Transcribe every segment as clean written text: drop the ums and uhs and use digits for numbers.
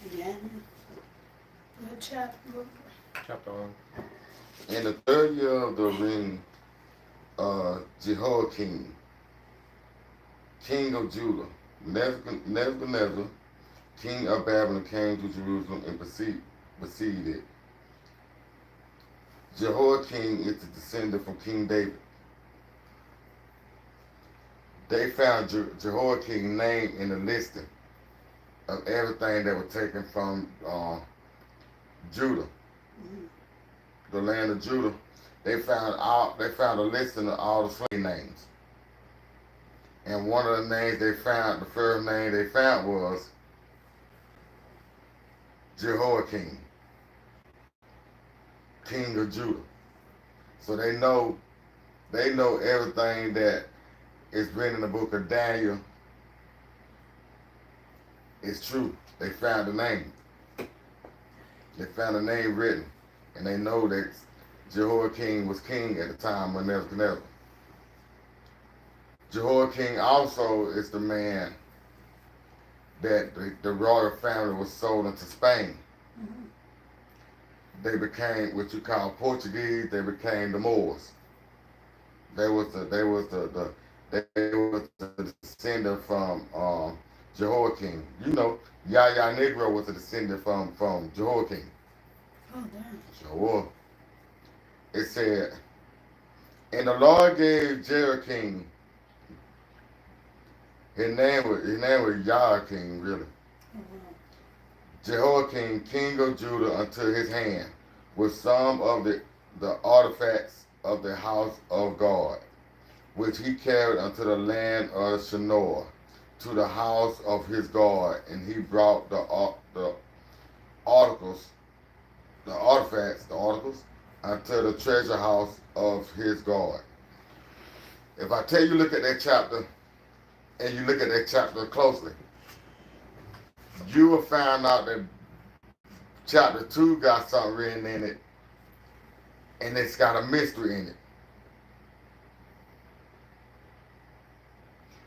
Again, what chapter? Chapter 1. In the third year of the reign Jehoiakim, king of Judah, Nebuchadnezzar, king of Babylon, came to Jerusalem and besieged it. Jehoiakim is the descendant from King David. They found Jehoiakim's name in the listing of everything that was taken from Judah, the land of Judah. They found a listing of all the slave names, and one of the names they found, the first name they found was Jehoiakim, king of Judah. So they know everything that is written in the book of Daniel is true. They found the name. They found the name written, and they know that Jehoiakim was king at the time of Nebuchadnezzar. Jehoiakim also is the man that the royal family was sold into Spain. Mm-hmm. They became what you call Portuguese. They became the Moors. They was the descendant from Jehoiakim. You know, Yahya Negro was a descendant from Jehoiakim. Oh, damn. Sure. It said, and the Lord gave Jehoiakim, his name was Joachim, really. Oh, wow. Jehoiakim, king of Judah, unto his hand, with some of the artifacts of the house of God, which he carried unto the land of Shinar, to the house of his God, and he brought the articles, unto the treasure house of his God. If I tell you look at that chapter, and you look at that chapter closely, you will find out that chapter 2 got something written in it, and it's got a mystery in it.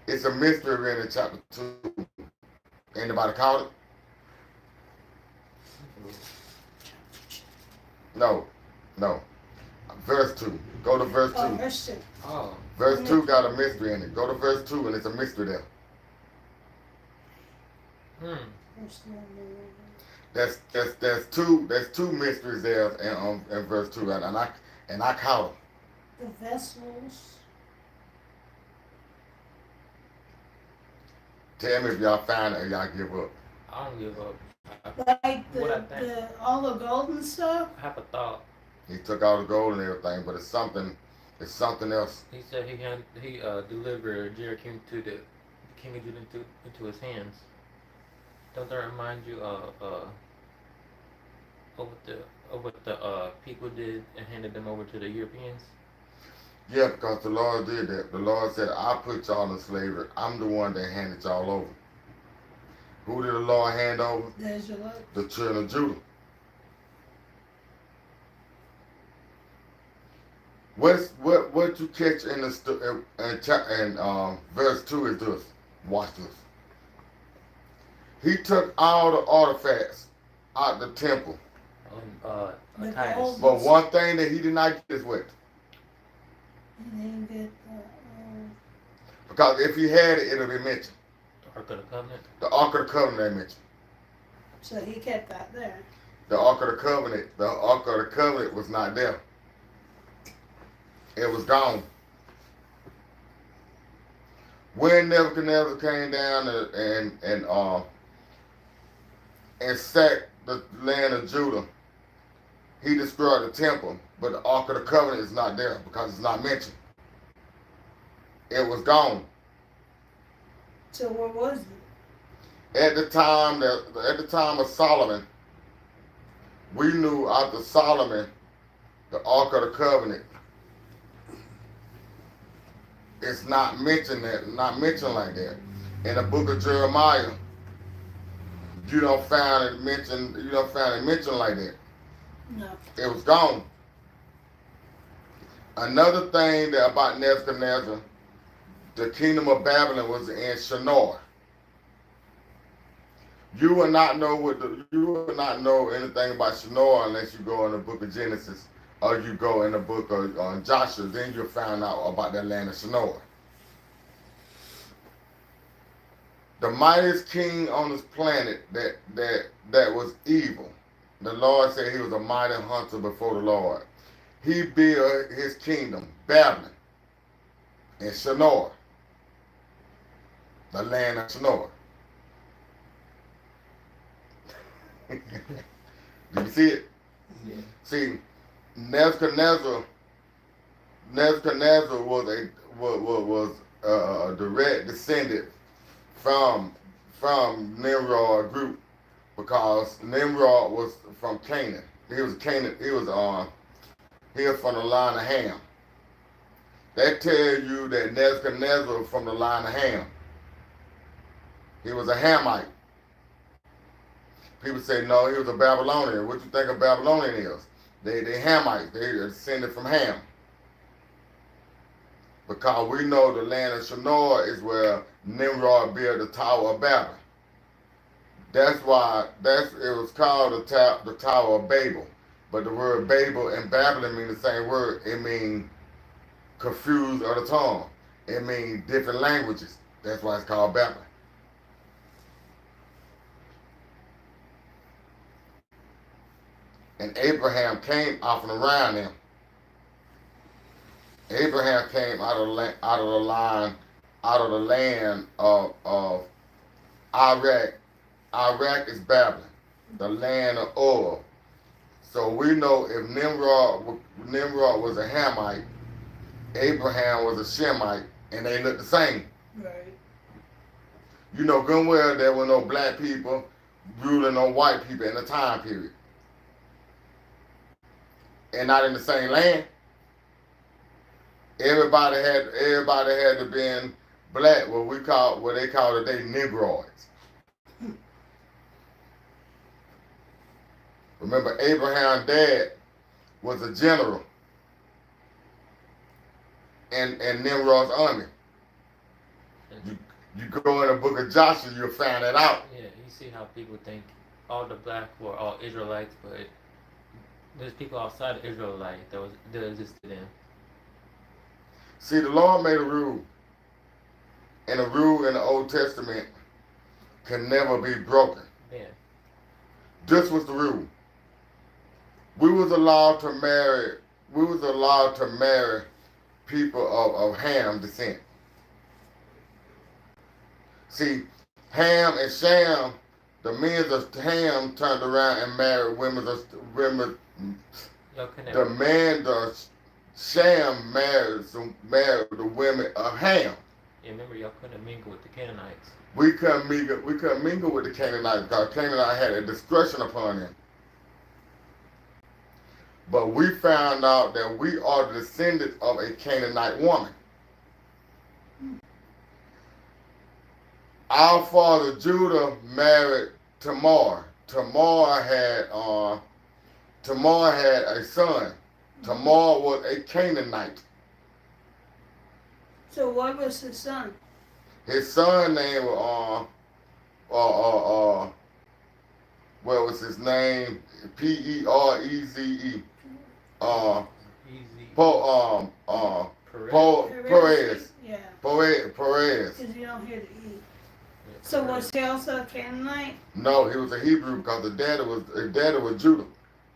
It's a mystery written in chapter 2. Anybody caught it? No. Verse 2. Go to verse 2. Oh, verse 2. Oh. Verse 2 got a mystery in it. Go to verse 2 and it's a mystery there. Verse 2. There's two mysteries there in verse 2 and I caught them. The vessels. Tell me if y'all find it or y'all give up. I don't give up. Like all the gold and stuff? I have a thought. He took all the gold and everything, but it's something else. He said he delivered Jehoiakim to the king of Judah into his hands. Don't that remind you of what the people did and handed them over to the Europeans? Yeah, because the Lord did that. The Lord said, I put y'all in slavery. I'm the one that handed y'all over. Who did the Lord hand over? The Israelites. The children of Judah. What you catch in verse 2 is this. Watch this. He took all the artifacts out the temple. The Titus. gold. But one thing that he did not get is what? He didn't get Because if he had it, it'll be mentioned. The Ark of the Covenant. The Ark of the Covenant they mentioned. so he kept that there. The Ark of the Covenant was not there. It was gone. When Nebuchadnezzar came down and sacked the land of Judah, he destroyed the temple, but the Ark of the Covenant is not there because it's not mentioned. It was gone. So where was it? At the time of Solomon, we knew after Solomon, the Ark of the Covenant it's not mentioned like that. In the book of Jeremiah, you don't find it mentioned like that. No. It was gone. Another thing about Nebuchadnezzar, the kingdom of Babylon was in Shinar. You will not know you will not know anything about Shinar unless you go in the book of Genesis or you go in the book of Joshua. Then you'll find out about that land of Shinar. The mightiest king on this planet that was evil. The Lord said he was a mighty hunter before the Lord. He built his kingdom, Babylon, in Shinar, the land of Shinar. Do you see it? Yeah. See, Nebuchadnezzar was a direct descendant from Nimrod group, because Nimrod was from Canaan. He was from the line of Ham. That tells you that Nebuchadnezzar was from the line of Ham. He was a Hamite. People say, no, he was a Babylonian. What you think a Babylonian is? They Hamites. They are descended from Ham. Because we know the land of Shinar is where Nimrod built the Tower of Babel. That's why it was called the Tower of Babel. But the word Babel and Babylon mean the same word. It means confused of the tongue. It means different languages. That's why it's called Babylon. And Abraham came off and around them. Abraham came out of the land of Iraq. Iraq is Babylon, the land of oil. So we know if Nimrod was a Hamite, Abraham was a Shemite, and they looked the same. Right. You know good and well there were no black people ruling on white people in the time period. And not in the same land. Everybody had to been black, what they call today Negroids. Remember, Abraham's dad was a general in Nimrod's army. You go in the book of Joshua, you'll find that out. Yeah, you see how people think all the black were all Israelites, but there's people outside of Israelite that existed in. See, the Lord made a rule, and a rule in the Old Testament can never be broken. Yeah. This was the rule. We was allowed to marry people of Ham descent. See, Ham and Shem, the men of Ham turned around and married women. Shem married the women of Ham. Yeah, remember y'all couldn't mingle with the Canaanites. We couldn't mingle with the Canaanites because Canaanites had a discretion upon them. But we found out that we are the descendants of a Canaanite woman. Our father Judah married Tamar. Tamar had a son. Tamar was a Canaanite. So what was his son? His son name was what was his name? Pereze. Perez. Yeah. Perez. Because you don't hear the E. So was he also a Canaanite? No, he was a Hebrew because his daddy was Judah.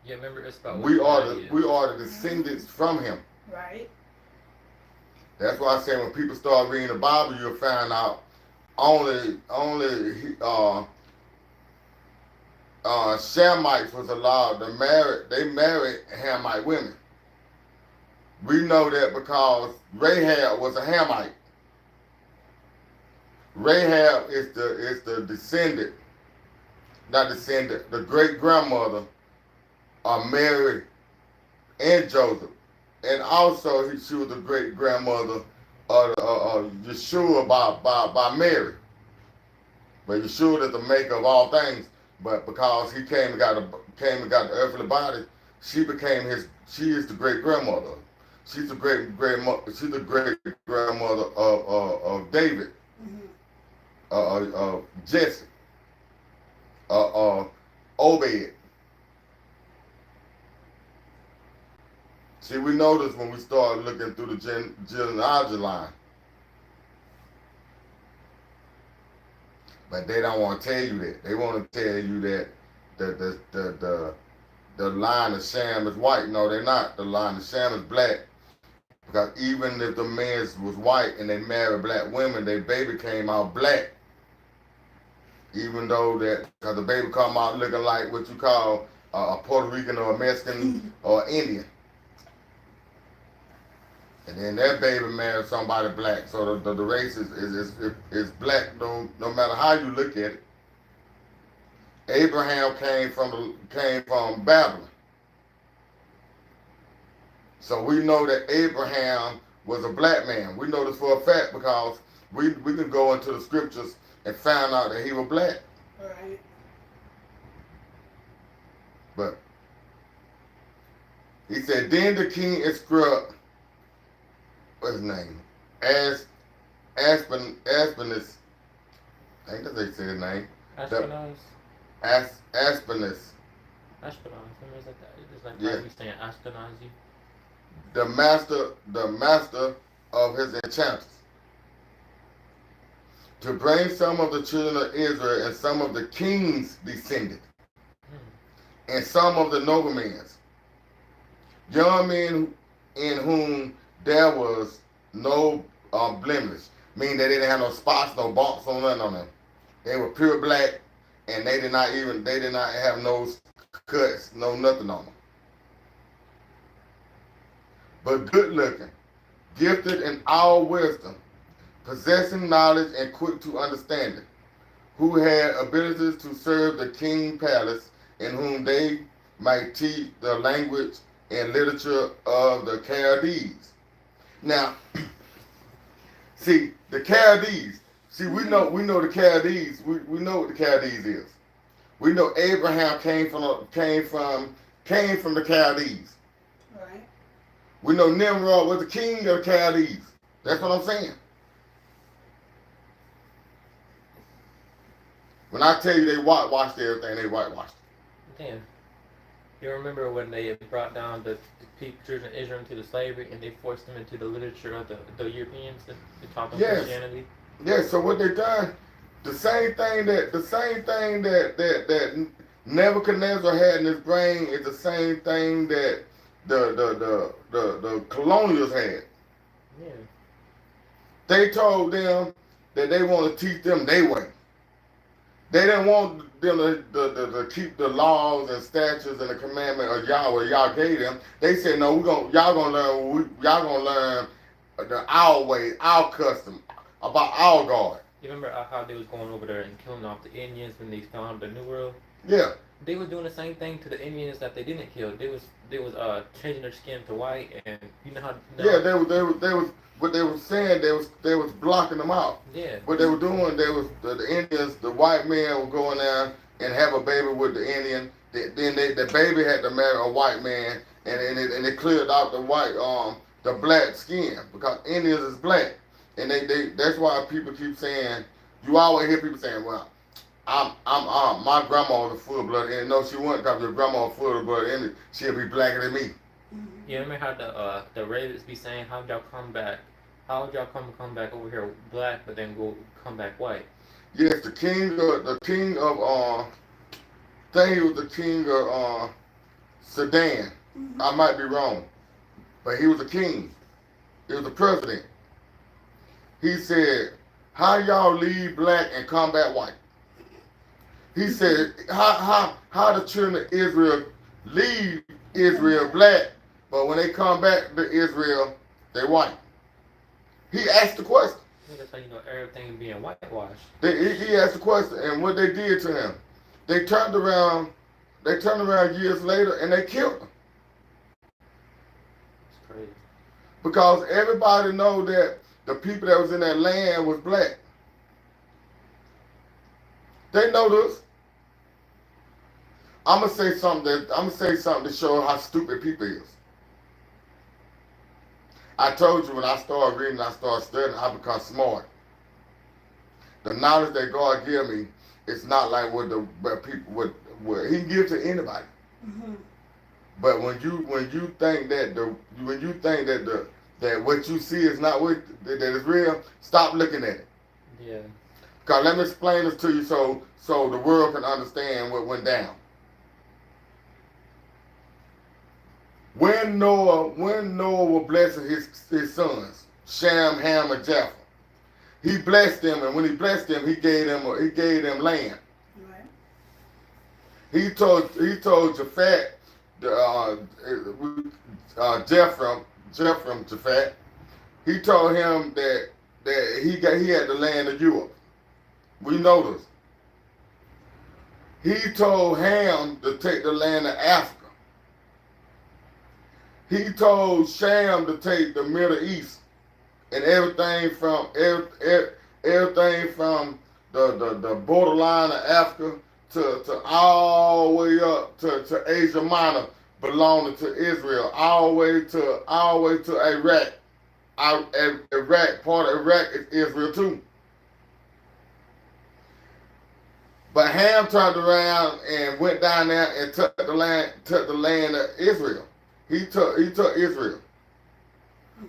Yeah, remember it's about We are the descendants from him. Right. That's why I say when people start reading the Bible, you'll find out only Shemites was allowed to marry. They married Hamite women. We know that because Rahab was a Hamite. Rahab is the descendant, the great grandmother of Mary and Joseph, and also she was the great grandmother of Yeshua by Mary. But Yeshua is the maker of all things. But because he came and got the earthly body, she is the great grandmother. She's the great grandmother of David, of Jesse. Obed. See, we notice when we start looking through the genealogy line. But they don't want to tell you that. They want to tell you that the line of Shem is white. No, they're not. The line of Shem is black. Because even if the man was white and they married black women, their baby came out black. Even though that, because the baby come out looking like what you call a Puerto Rican or a Mexican or Indian. And then that baby married somebody black. So the race is black no matter how you look at it. Abraham came from Babylon. So we know that Abraham was a black man. We know this for a fact because we can go into the scriptures and find out that he was black. Right. But he said, then the king instruct, what's his name? Aspenus. I think that's how you say his name. Ashpenaz. Aspenus. Ashpenaz. It's like Yeah. we saying Ashkenazi. The master of his enchanters, to bring some of the children of Israel and some of the kings descended, and some of the noblemen, young men in whom there was no blemish, meaning they didn't have no spots, no bumps, no nothing on them. They were pure black, and they did not have no cuts, no nothing on them. But good looking, gifted in all wisdom, possessing knowledge and quick to understanding, who had abilities to serve the king palace, in whom they might teach the language and literature of the Chaldees. Now, see, the Chaldees, we know the Chaldees, we know what the Chaldees is. We know Abraham came from the Chaldees. Right. We know Nimrod was the king of the Chaldees. That's what I'm saying. When I tell you they whitewashed everything, they whitewashed it. Damn. You remember when they brought down the children of Israel into the slavery and they forced them into the literature of the Europeans that taught them Christianity? Yeah, so what they done, the same thing that Nebuchadnezzar had in his brain is the same thing that the colonials had. Yeah. They told them that they want to teach them their way. They didn't want them to keep the laws and statutes and the commandment of Yahweh. Y'all gave them. They said, no, y'all gonna learn our way, our custom, about our God. You remember how they was going over there and killing off the Indians when they found the New World? Yeah. They was doing the same thing to the Indians that they didn't kill. They was changing their skin to white, and you know how. Yeah, they was. What they were saying, they was blocking them out. Yeah. What they were doing, the Indians, the white men would go in there and have a baby with the Indian. Then the baby had to marry a white man, and they cleared out the white the black skin because Indians is black, and they that's why people keep saying, you always hear people saying, well, I'm my grandma was a full blood Indian. No, she wasn't, because your grandma was full blood Indian. She'll be blacker than me. You remember how the Ravens be saying, how'd y'all come back? How'd y'all come back over here black, but then come back white? Yes, the king of I think he was the king of Sudan. I might be wrong, but he was a king. He was the president. He said, how y'all leave black and come back white? He said, how the children of Israel leave Israel black, but when they come back to Israel, they white. He asked the question. I think that's how you know everything being whitewashed. He asked the question, and what they did to him, they turned around years later and they killed him. It's crazy. Because everybody know that the people that was in that land was black. They know this. I'm gonna say something to show how stupid people is. I told you when I started reading, I started studying, I become smart. The knowledge that God gave me, it's not like what well, he can give to anybody. Mm-hmm. But when you think that that what you see is not what that is real, stop looking at it. Yeah. Cause let me explain this to you so the world can understand what went down. When Noah was blessing his sons, Shem, Ham, and Japheth, he blessed them, and when he blessed them, he gave them land. Right. He told Japhet, Japhet, he told him that he had the land of Europe. We know this. He told Ham to take the land of Africa. He told Shem to take the Middle East and everything from the borderline of Africa to all the way up to Asia Minor, belonging to Israel, all the way to Iraq. Iraq, part of Iraq is Israel too. But Ham turned around and went down there and took the land of Israel. He took Israel.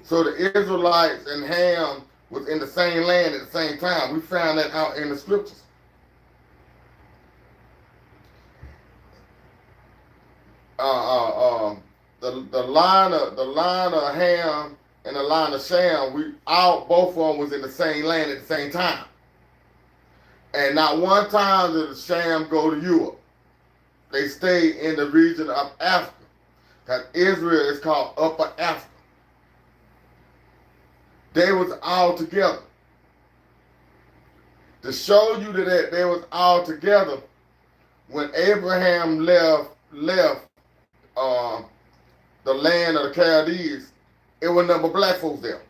So the Israelites and Ham was in the same land at the same time. We found that out in the scriptures. The line of Ham and the line of Shem, both of them was in the same land at the same time. And not one time did Shem go to Europe. They stayed in the region of Africa. Because Israel is called Upper Africa. They was all together. To show you that they was all together, when Abraham left the land of the Chaldees, it was number black folks there.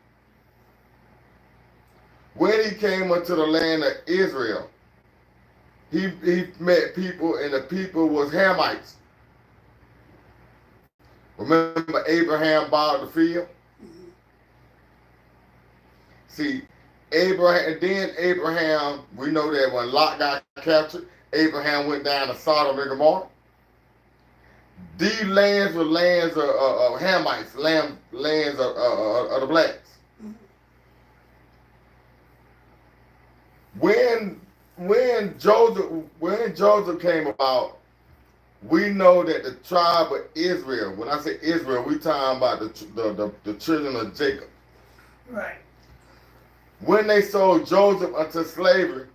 When he came into the land of Israel, he met people, and the people was Hamites. Remember Abraham bought the field? Mm-hmm. See, Abraham, we know that when Lot got captured, Abraham went down to Sodom and Gomorrah. These lands were lands of Hamites, lands of the blacks. Mm-hmm. When Joseph came about, we know that the tribe of Israel, when I say Israel, we talking about the children of Jacob. Right. When they sold Joseph into slavery,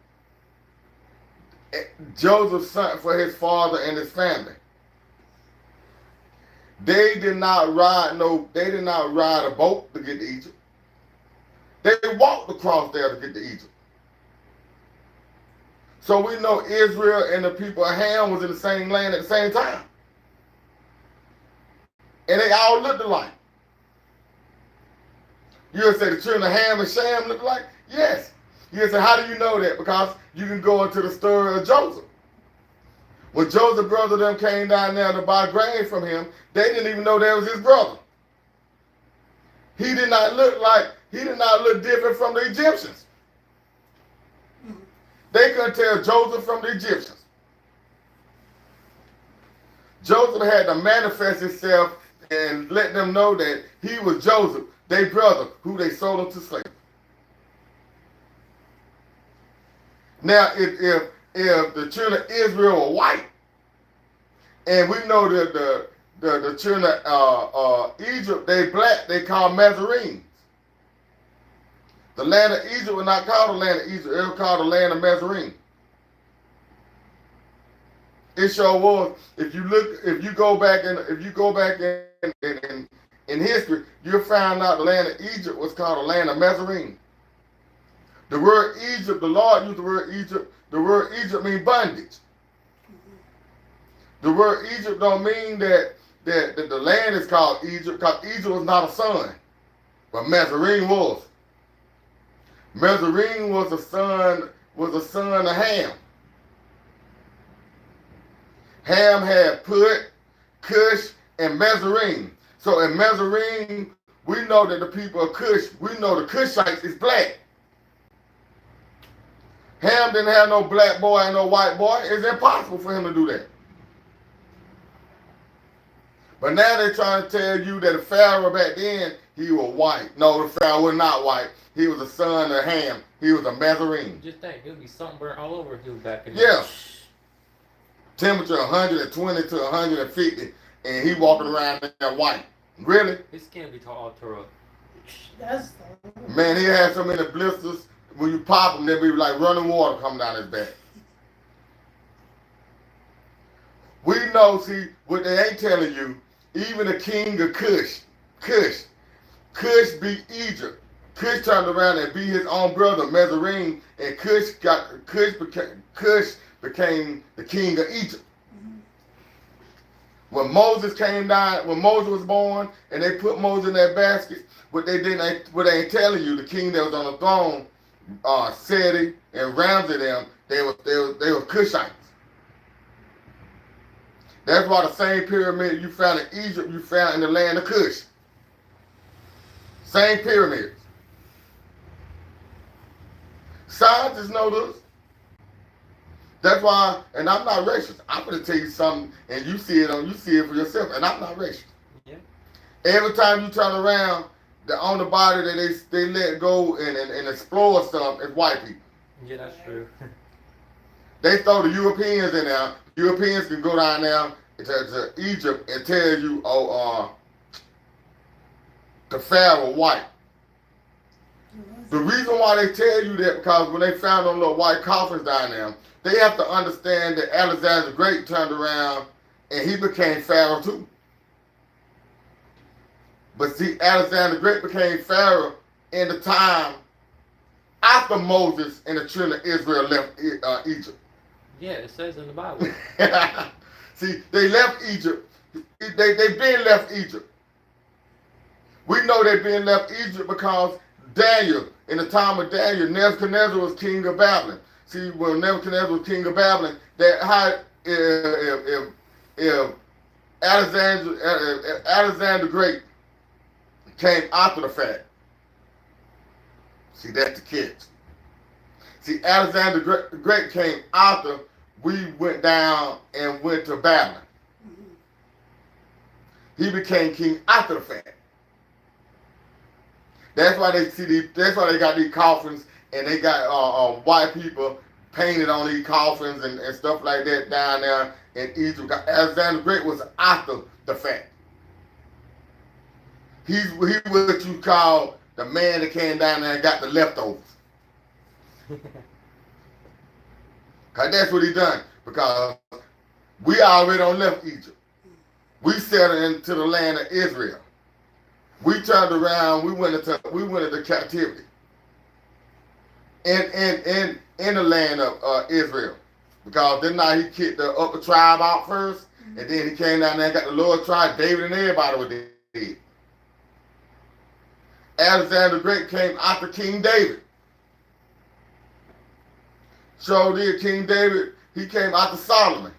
Joseph sent for his father and his family. They did not ride a boat to get to Egypt. They walked across there to get to Egypt. So we know Israel and the people of Ham was in the same land at the same time. And they all looked alike. You would say the children of Ham and Shem look alike? Yes. You would say, how do you know that? Because you can go into the story of Joseph. When Joseph's brother them came down there to buy grain from him, they didn't even know that was his brother. He did not look different from the Egyptians. They couldn't tell Joseph from the Egyptians. Joseph had to manifest himself and let them know that he was Joseph, their brother, who they sold into slavery. Now, if the children of Israel were white, and we know that the children of Egypt, they black, they called Mazarenes. The land of Egypt was not called the land of Egypt, it was called the land of Mazarene. It sure was. If you go back in history, you'll find out the land of Egypt was called the land of Mazarene. The word Egypt, the Lord used the word Egypt. The word Egypt means bondage. The word Egypt don't mean that the land is called Egypt, because Egypt was not a son, but Mazarene was. Mazarene was a son of Ham. Ham had Put, Cush, and Mazarene. So in Mazarene, we know that the people of Cush, we know the Cushites is black. Ham didn't have no black boy and no white boy. It's impossible for him to do that. But now they're trying to tell you that the Pharaoh back then, he was white. No, the Pharaoh was not white. He was a son of Ham. He was a Nazarene. Just think, there'll be sunburn all over if he was back in Yeah. Temperature 120 to 150, and he walking around there white. Really? His skin be all tore up. That's the Man, he had so many blisters. When you pop them, they'll be like running water coming down his back. We know, see, what they ain't telling you, even the king of Cush beat Egypt. Cush turned around and beat his own brother, Nazarene, and Cush became the king of Egypt. When Moses came down, when Moses was born, and they put Moses in that basket, what they ain't telling you, the king that was on the throne, Seti and Ramsey, they were Cushites. That's why the same pyramid you found in Egypt, you found in the land of Cush. Same pyramids. Scientists know this. That's why, and I'm not racist. I'm gonna tell you something, and you see it for yourself, and I'm not racist. Yeah. Every time you turn around, the only body that they let go and explore stuff is white people. Yeah, that's true. They throw the Europeans in there. Europeans can go down there to Egypt and tell you, the Pharaoh white. The reason why they tell you that, because when they found them little white coffins down there, they have to understand that Alexander the Great turned around and he became Pharaoh too. But see, Alexander the Great became Pharaoh in the time after Moses and the children of Israel left Egypt. Yeah, it says in the Bible. See, they left Egypt. They've been left Egypt. We know they've been left Egypt because Daniel, in the time of Daniel, Nebuchadnezzar was king of Babylon. See, when Nebuchadnezzar was king of Babylon, that how if Alexander the Great came after the fact. See, that's the catch. See, Alexander the Great came after we went down and went to Babylon. He became king after the fact. That's why that's why they got these coffins, and they got white people painted on these coffins and stuff like that down there in Egypt. Alexander the Great was after the fact. He was what you call the man that came down there and got the leftovers. Cause that's what he done. Because we already on left Egypt. We settled into the land of Israel. We turned around. We went into captivity. In the land of Israel. Because then now he kicked the upper tribe out first, and then he came down there and got the lower tribe. David and everybody was dead. Alexander the Great came after King David. So did King David, he came after Solomon.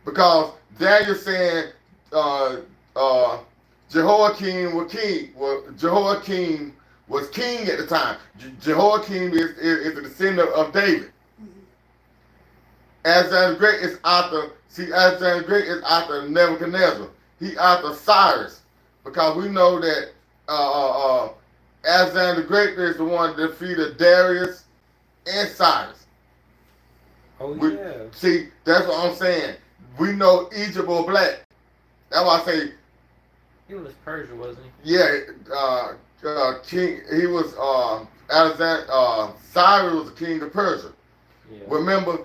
Because Daniel saying Jehoiakim was king. Jehoiakim was king at the time. Jehoiakim is the descendant of David. Alexander the Great is Alexander the Great is after Nebuchadnezzar. He after Cyrus. Because we know that Alexander the Great is the one that defeated Darius and Cyrus. Oh, yeah. See, that's what I'm saying. We know Egypt was black. That's why I say. He was Persia, wasn't he? Yeah, king. He was Alexander. Cyrus was the king of Persia. Yeah. Remember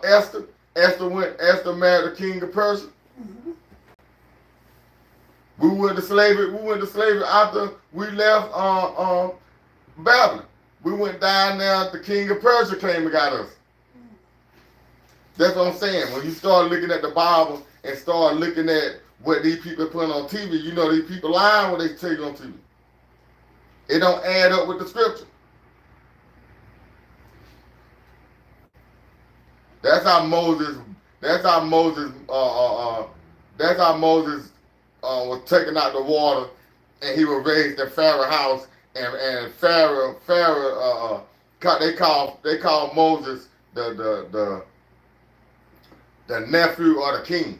Esther. Esther married the king of Persia. Mm-hmm. We went to slavery after we left Babylon. We went down there, the king of Persia came and got us. That's what I'm saying. When you start looking at the Bible and start looking at what these people put on TV, you know these people lying when they tell you on TV. It don't add up with the scripture. That's how Moses was taken out the water, and he was raised in Pharaoh's house, and Pharaoh they called Moses the nephew of the king.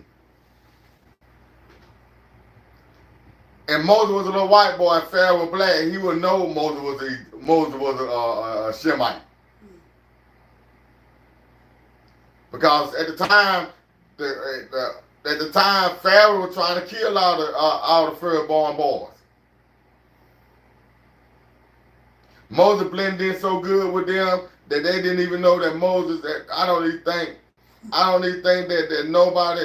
and Moses was a little white boy, and Pharaoh was black, he would know Moses was a Shemite. Because at the time, Pharaoh was trying to kill all the firstborn boys. Moses blended in so good with them that they didn't even know that Moses. I don't even think that nobody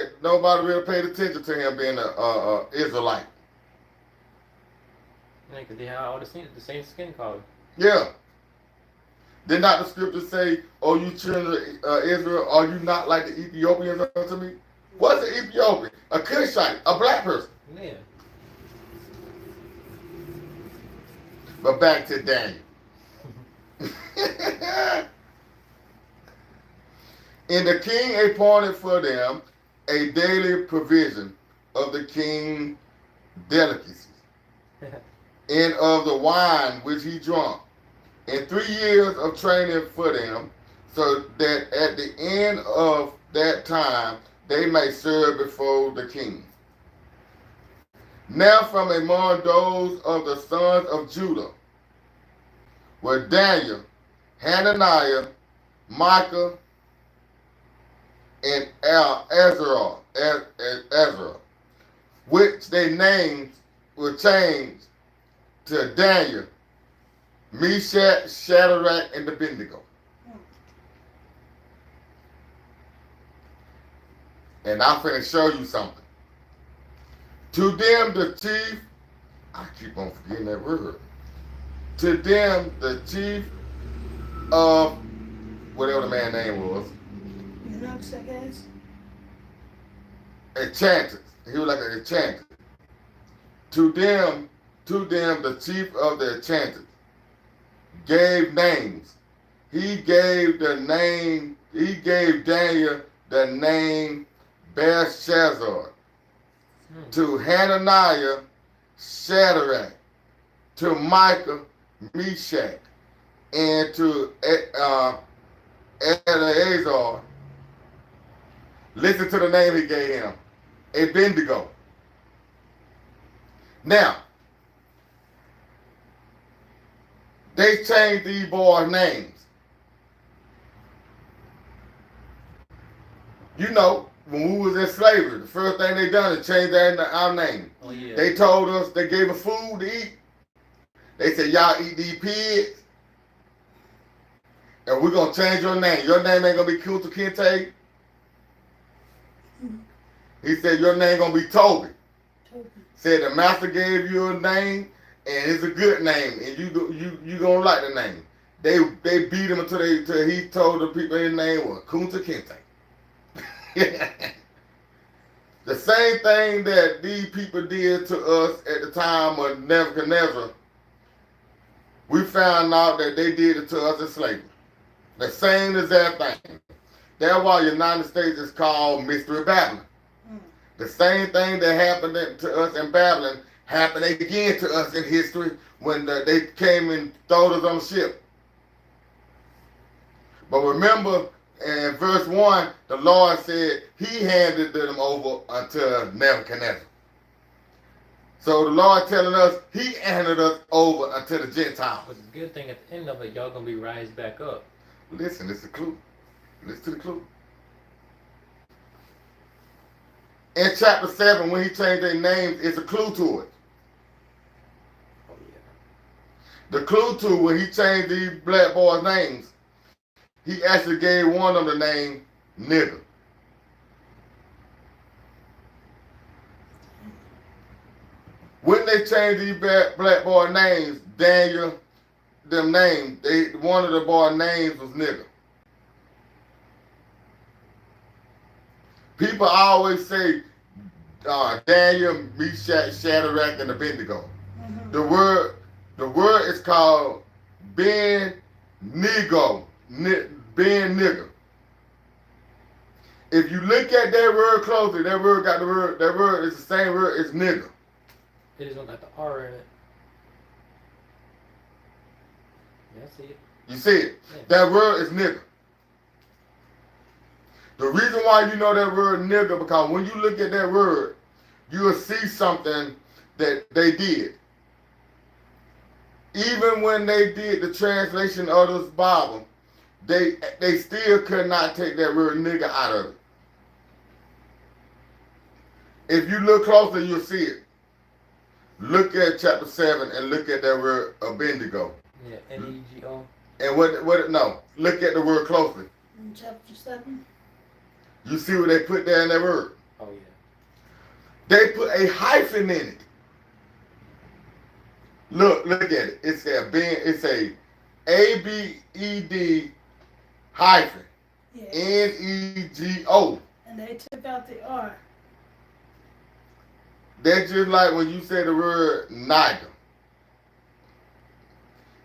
really paid attention to him being a Israelite. Yeah, because they had all the same skin color. Yeah. Did not the scripture say, "Oh, you children of Israel, are you not like the Ethiopians unto me?" What's an Ethiopian? A Cushite, a black person. Yeah. But back to Daniel. And the king appointed for them a daily provision of the king's delicacies and of the wine which he drank, and 3 years of training for them, so that at the end of that time they may serve before the king. Now from among those of the sons of Judah were Daniel, Hananiah, Micah, and Ezra, which their names were changed to Daniel, Meshach, Shadrach, and Abednego. And I'm finna show you something. To them the chief, I keep on forgetting that word. To them the chief of whatever the man's name was, Eunuchs, I guess. enchantress. He was like an enchantress. To them the chief of the enchantress gave names. He gave Daniel the name Belshazzar. To Hananiah, Shadrach. To Micah, Meshach. And to Eleazar, listen to the name he gave him, Abednego. Now, they changed these boys' names. You know, when we was in slavery, the first thing they done is change our name. Oh, yeah. They told us, they gave us food to eat. They said, y'all eat these pigs, and we're going to change your name. Your name ain't going to be Kunta Kinte. He said, your name going to be Toby. Said the master gave you a name, and it's a good name, and you going to like the name. They beat him until he told the people his name was Kunta Kinte. The same thing that these people did to us at the time of Nebuchadnezzar, we found out that they did it to us in slavery. The same exact thing. That's why the United States is called Mystery Babylon. The same thing that happened to us in Babylon happened again to us in history when they came and threw us on the ship. But remember, in verse 1, the Lord said he handed them over unto Nebuchadnezzar. So the Lord telling us he handed us over unto the Gentiles. But the good thing at the end of it, y'all going to be raised back up. Listen, it's a clue. Listen to the clue. In chapter 7, when he changed their names, it's a clue to it. Oh, yeah. The clue to when he changed these black boys' names, he actually gave one of them the name nigger. When they changed these black boy names, Daniel, them names, one of the boy names was nigger. People always say Daniel, Meshach, Shadrach, and Abednego. Mm-hmm. The word is called Ben-Nego, Ben-Nigger. If you look at that word closely, that word is the same word as nigger. It just don't got the R in it. Yeah, I see it. You see it? Yeah. That word is nigger. The reason why you know that word nigger, because when you look at that word, you will see something that they did. Even when they did the translation of this Bible, they still could not take that word nigger out of it. If you look closer, you'll see it. Look at chapter 7 and look at that word Abednego. Yeah, N-E-G-O. And no, look at the word closely. In chapter 7? You see what they put there in that word? Oh, yeah. They put a hyphen in it. Look at it. It's a A-B-E-D hyphen Yeah. N-E-G-O. And they took out the R. That's just like when you say the word Niger.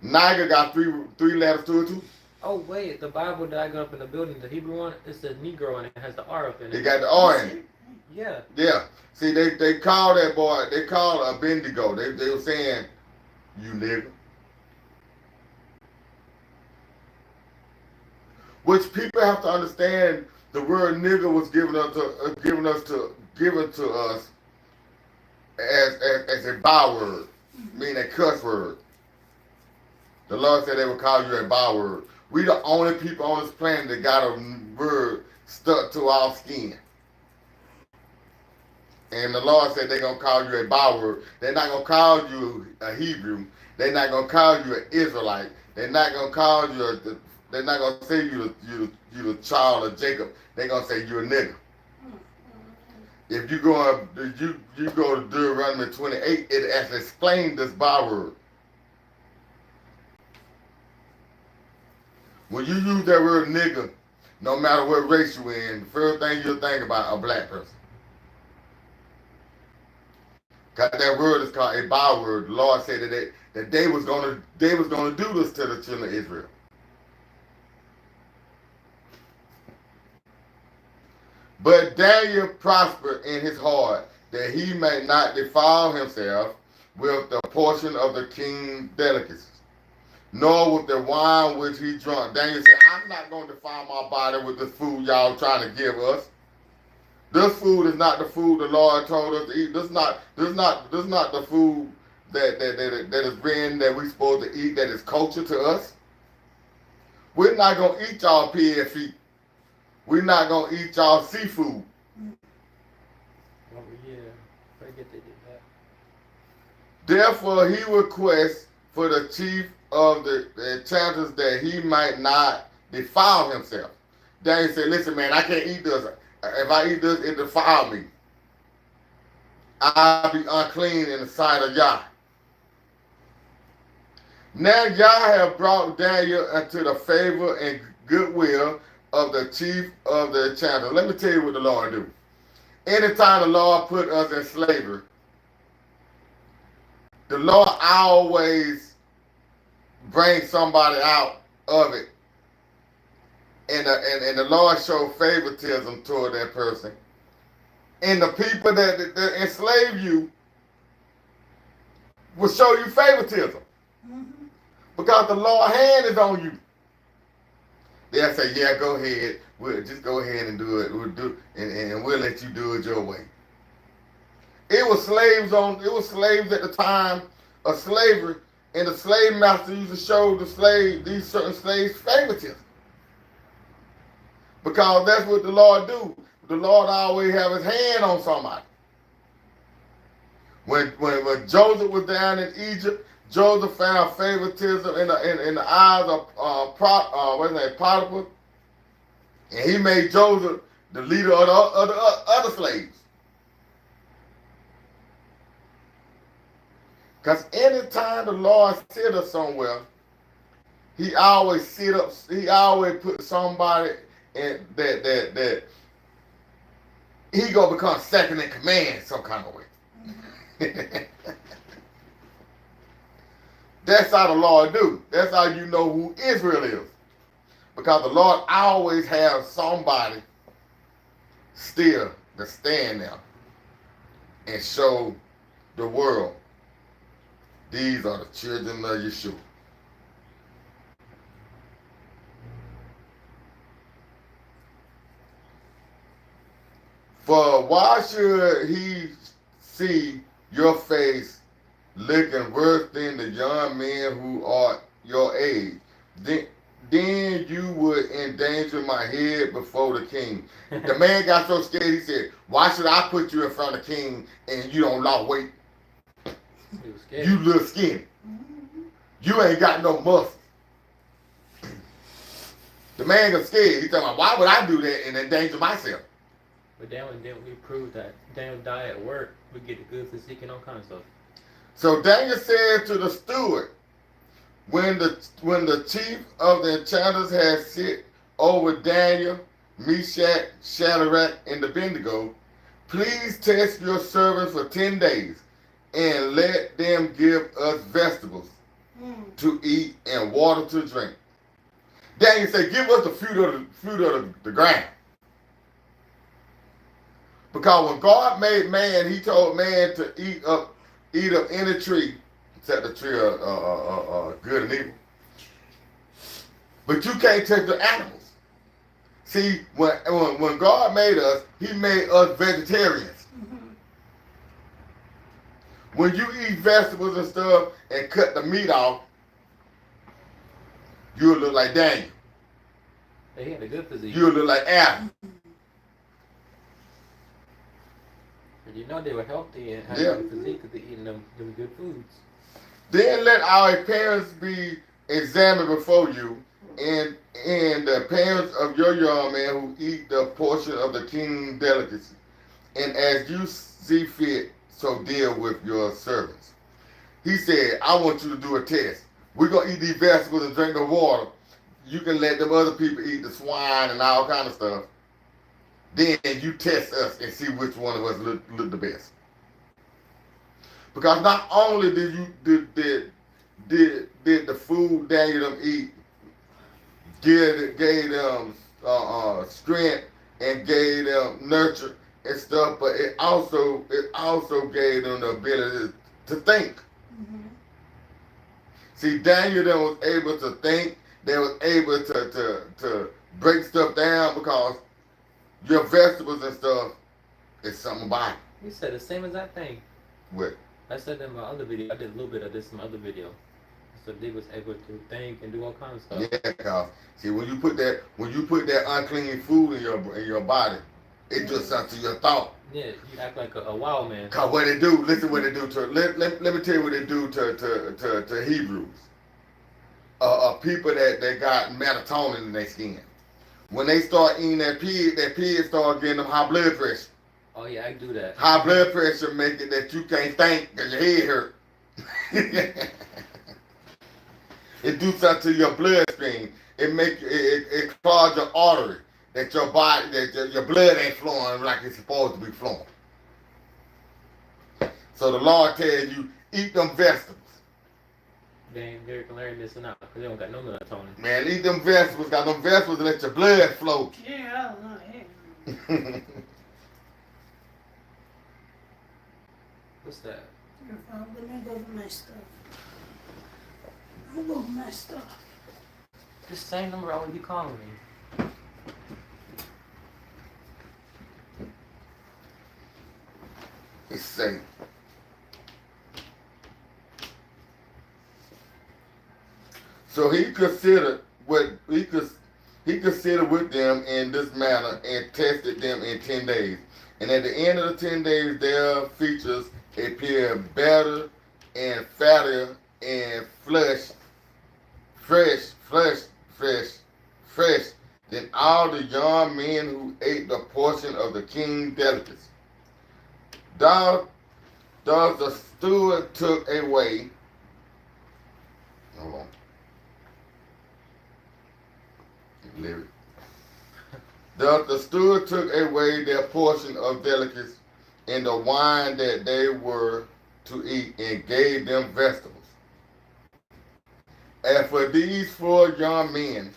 Niger got three letters to it too. Oh, wait. The Bible that I got up in the building, the Hebrew one, it says Negro and it has the R up in it. It got the R in it. Yeah. Yeah. See, they call that boy, they call Abednego. They were saying, you nigga. Which people have to understand, the word nigger was given to us as a byword, meaning a cuss word. The Lord said they would call you a byword. We the only people on this planet that got a word stuck to our skin. And the Lord said they're going to call you a byword. They're not going to call you a Hebrew. They're not going to call you an Israelite. They're not going to call you they're not going to say you the child of Jacob. They're going to say you're a nigger. If you go to Deuteronomy 28, it actually explains this byword. When you use that word nigger, no matter what race you're in, the first thing you'll think about a black person. Because that word is called a byword. The Lord said that they was gonna do this to the children of Israel. But Daniel prospered in his heart that he may not defile himself with the portion of the king's delicacies, nor with the wine which he drank. Daniel said, I'm not going to defile my body with this food y'all trying to give us. This food is not the food the Lord told us to eat. This is not the food that is written that we're supposed to eat, that is culture to us. We're not going to eat y'all pig feet. We're not going to eat y'all seafood. Oh, yeah. Forget they did that. Therefore, he requests for the chief of the enchanters that he might not defile himself. Daniel said, listen, man, I can't eat this. If I eat this, it defile me. I'll be unclean in the sight of Yah. Now Yah have brought Daniel into the favor and goodwill of the chief of the enchanters. Let me tell you what the Lord do. Anytime the Lord put us in slavery, the Lord always brings somebody out of it. And the Lord showed favoritism toward that person. And the people that enslave you will show you favoritism. Mm-hmm. Because the Lord's hand is on you. They'll say, yeah, go ahead. We'll just go ahead and do it. And we'll let you do it your way. It was slaves at the time of slavery, and the slave master used to show these certain slaves favoritism. Because that's what the Lord do. The Lord always have his hand on somebody. When Joseph was down in Egypt, Joseph found favoritism in the eyes of Potiphar, and he made Joseph the leader of the other slaves. Because anytime the Lord sit us somewhere, he always put somebody in that he gonna become second in command some kind of way. That's how the Lord do. That's how you know who Israel is. Because the Lord always has somebody still to stand there and show the world these are the children of Yeshua. For why should he see your face looking worse than the young men who are your age, then you would endanger my head before the king. The man got so scared, he said, why should I put you in front of the king and you don't lose weight? He was scared. You look skinny. You ain't got no muscle. The man got scared. He talking about, why would I do that and endanger myself? But then we proved that Daniel died at work, we get the good physique and all kinds of stuff. So Daniel said to the steward, when the chief of the enchanters had set over Daniel, Meshach, Shadrach, and Abednego, please test your servants for 10 days and let them give us vegetables to eat and water to drink. Daniel said, give us the fruit of the ground. Because when God made man, he told man to eat up any tree, except the tree of good and evil. But you can't touch the animals. See, when God made us, he made us vegetarians. When you eat vegetables and stuff and cut the meat off, you'll look like Daniel. He had a good physique. You'll look like Adam. You know they were healthy and had a good physique because they eating them good foods. Then let our appearance be examined before you, and the appearance of your young men who eat the portion of the king's delicacy. And as you see fit, so deal with your servants. He said, I want you to do a test. We're going to eat these vegetables and drink the water. You can let them other people eat the swine and all kind of stuff. Then you test us and see which one of us look the best. Because not only did the food Daniel them eat gave them strength and gave them nurture and stuff, but it also gave them the ability to think. See, Daniel then was able to think. They was able to break stuff down because your vegetables and stuff is something about it. You said the same exact thing. What? I said in my other video. I did a little bit of this in my other video. So they was able to think and do all kinds of stuff. Yeah, cause see when you put that unclean food in your body, it does something to your thought. Yeah, you act like a wild man. Cause what they do, listen what they do to let me tell you what they do to Hebrews. People that got melatonin in their skin. When they start eating that pig start getting them high blood pressure. Oh yeah, I do that. High blood pressure make it that you can't think because your head hurt. It do something to your bloodstream. It clogs your artery. That your body, your blood ain't flowing like it's supposed to be flowing. So the Lord tells you, eat them vegetables. Dang, Derek and Larry missing out because they don't got no melatonin. Man, eat them vegetables. Got them vegetables and let your blood flow. Yeah, I don't know. What's that? Let me go to my stuff. I'll go to my stuff. This same number always be calling me. It's safe. So he considered with them in this manner and tested them in 10 days. And at the end of the 10 days, their features appeared better and fatter and fresh than all the young men who ate the portion of the king's delicacy. Thus the steward took away. Hold on. Lyric. Thus the steward took away their portion of delicacies and the wine that they were to eat and gave them vegetables. And for these 4 young men,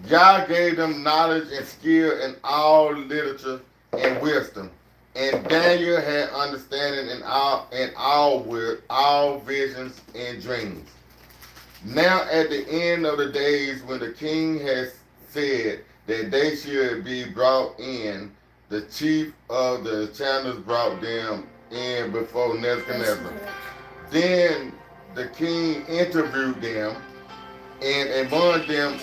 God gave them knowledge and skill in all literature and wisdom. And Daniel had understanding in all visions and dreams. Now at the end of the days when the king has said, that they should be brought in. The chief of the enchanters brought them in before Nebuchadnezzar. Then the king interviewed them, and among them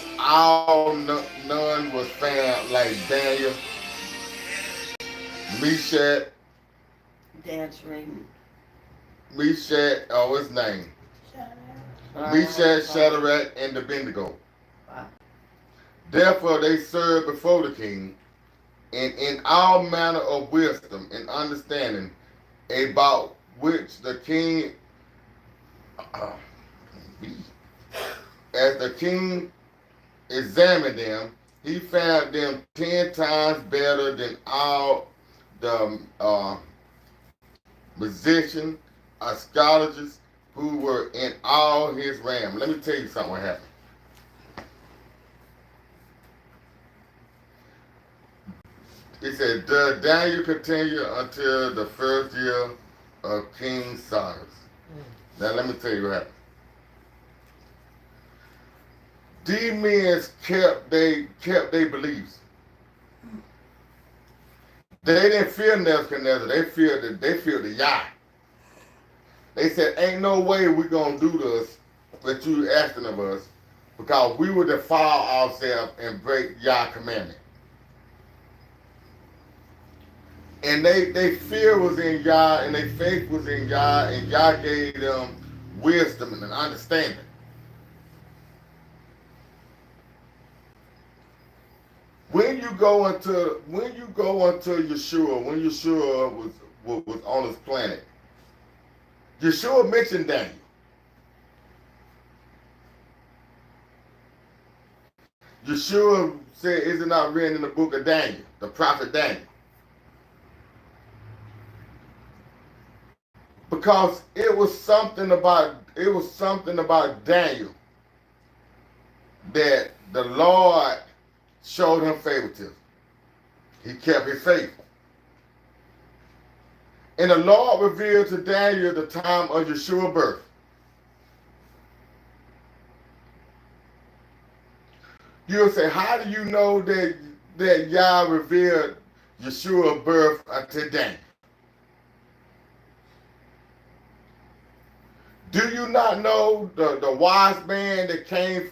none was found like Daniel, Meshach, Dad's reading. Meshach, oh, his name, Shadrach. Meshach, Shadrach, and Abednego. Wow. Therefore they served before the king, and in all manner of wisdom and understanding, about which the king, as the king examined them, he found them 10 times better than all the musicians, astrologers who were in all his realm. Let me tell you something what happened. He said, does Daniel continue until the first year of King Cyrus? Now let me tell you what happened. These men kept their beliefs. They didn't fear Nebuchadnezzar. They feared the Yah. They said, ain't no way we're going to do this what you asking of us, because we would defile ourselves and break Yah commandment. And they fear was in Yah, and their faith was in Yah, and Yah gave them wisdom and an understanding. When you go into Yeshua, when Yeshua was on this planet, Yeshua mentioned Daniel. Yeshua said, is it not written in the book of Daniel, the prophet Daniel? Because it was something about Daniel that the Lord showed him favoritism. He kept his faith. And the Lord revealed to Daniel the time of Yeshua's birth. You'll say, how do you know that Yah revealed Yeshua's birth to Daniel? Do you not know the wise man that came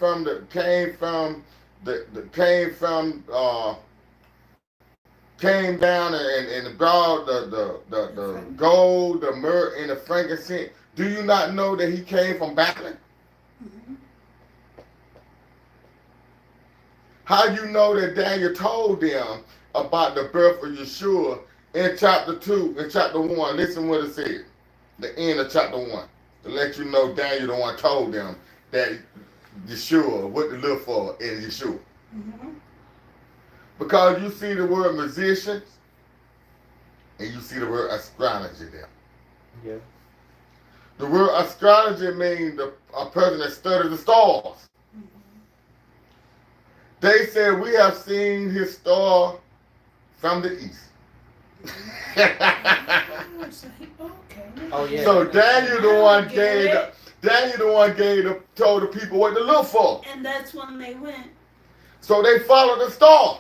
down and brought the gold, the myrrh, and the frankincense? Do you not know that he came from Babylon? Mm-hmm. How you know that Daniel told them about the birth of Yeshua in chapter 2, in chapter 1? Listen what it said, the end of chapter 1. To let you know Daniel the one told them that Yeshua, what to look for in Yeshua. Mm-hmm. Because you see the word musicians and you see the word astrology there. Yeah. The word astrology means a person that studies the stars. Mm-hmm. They said, we have seen his star from the east. Oh yeah. So Daniel the one told the people what to look for. And that's when they went. So they followed the star.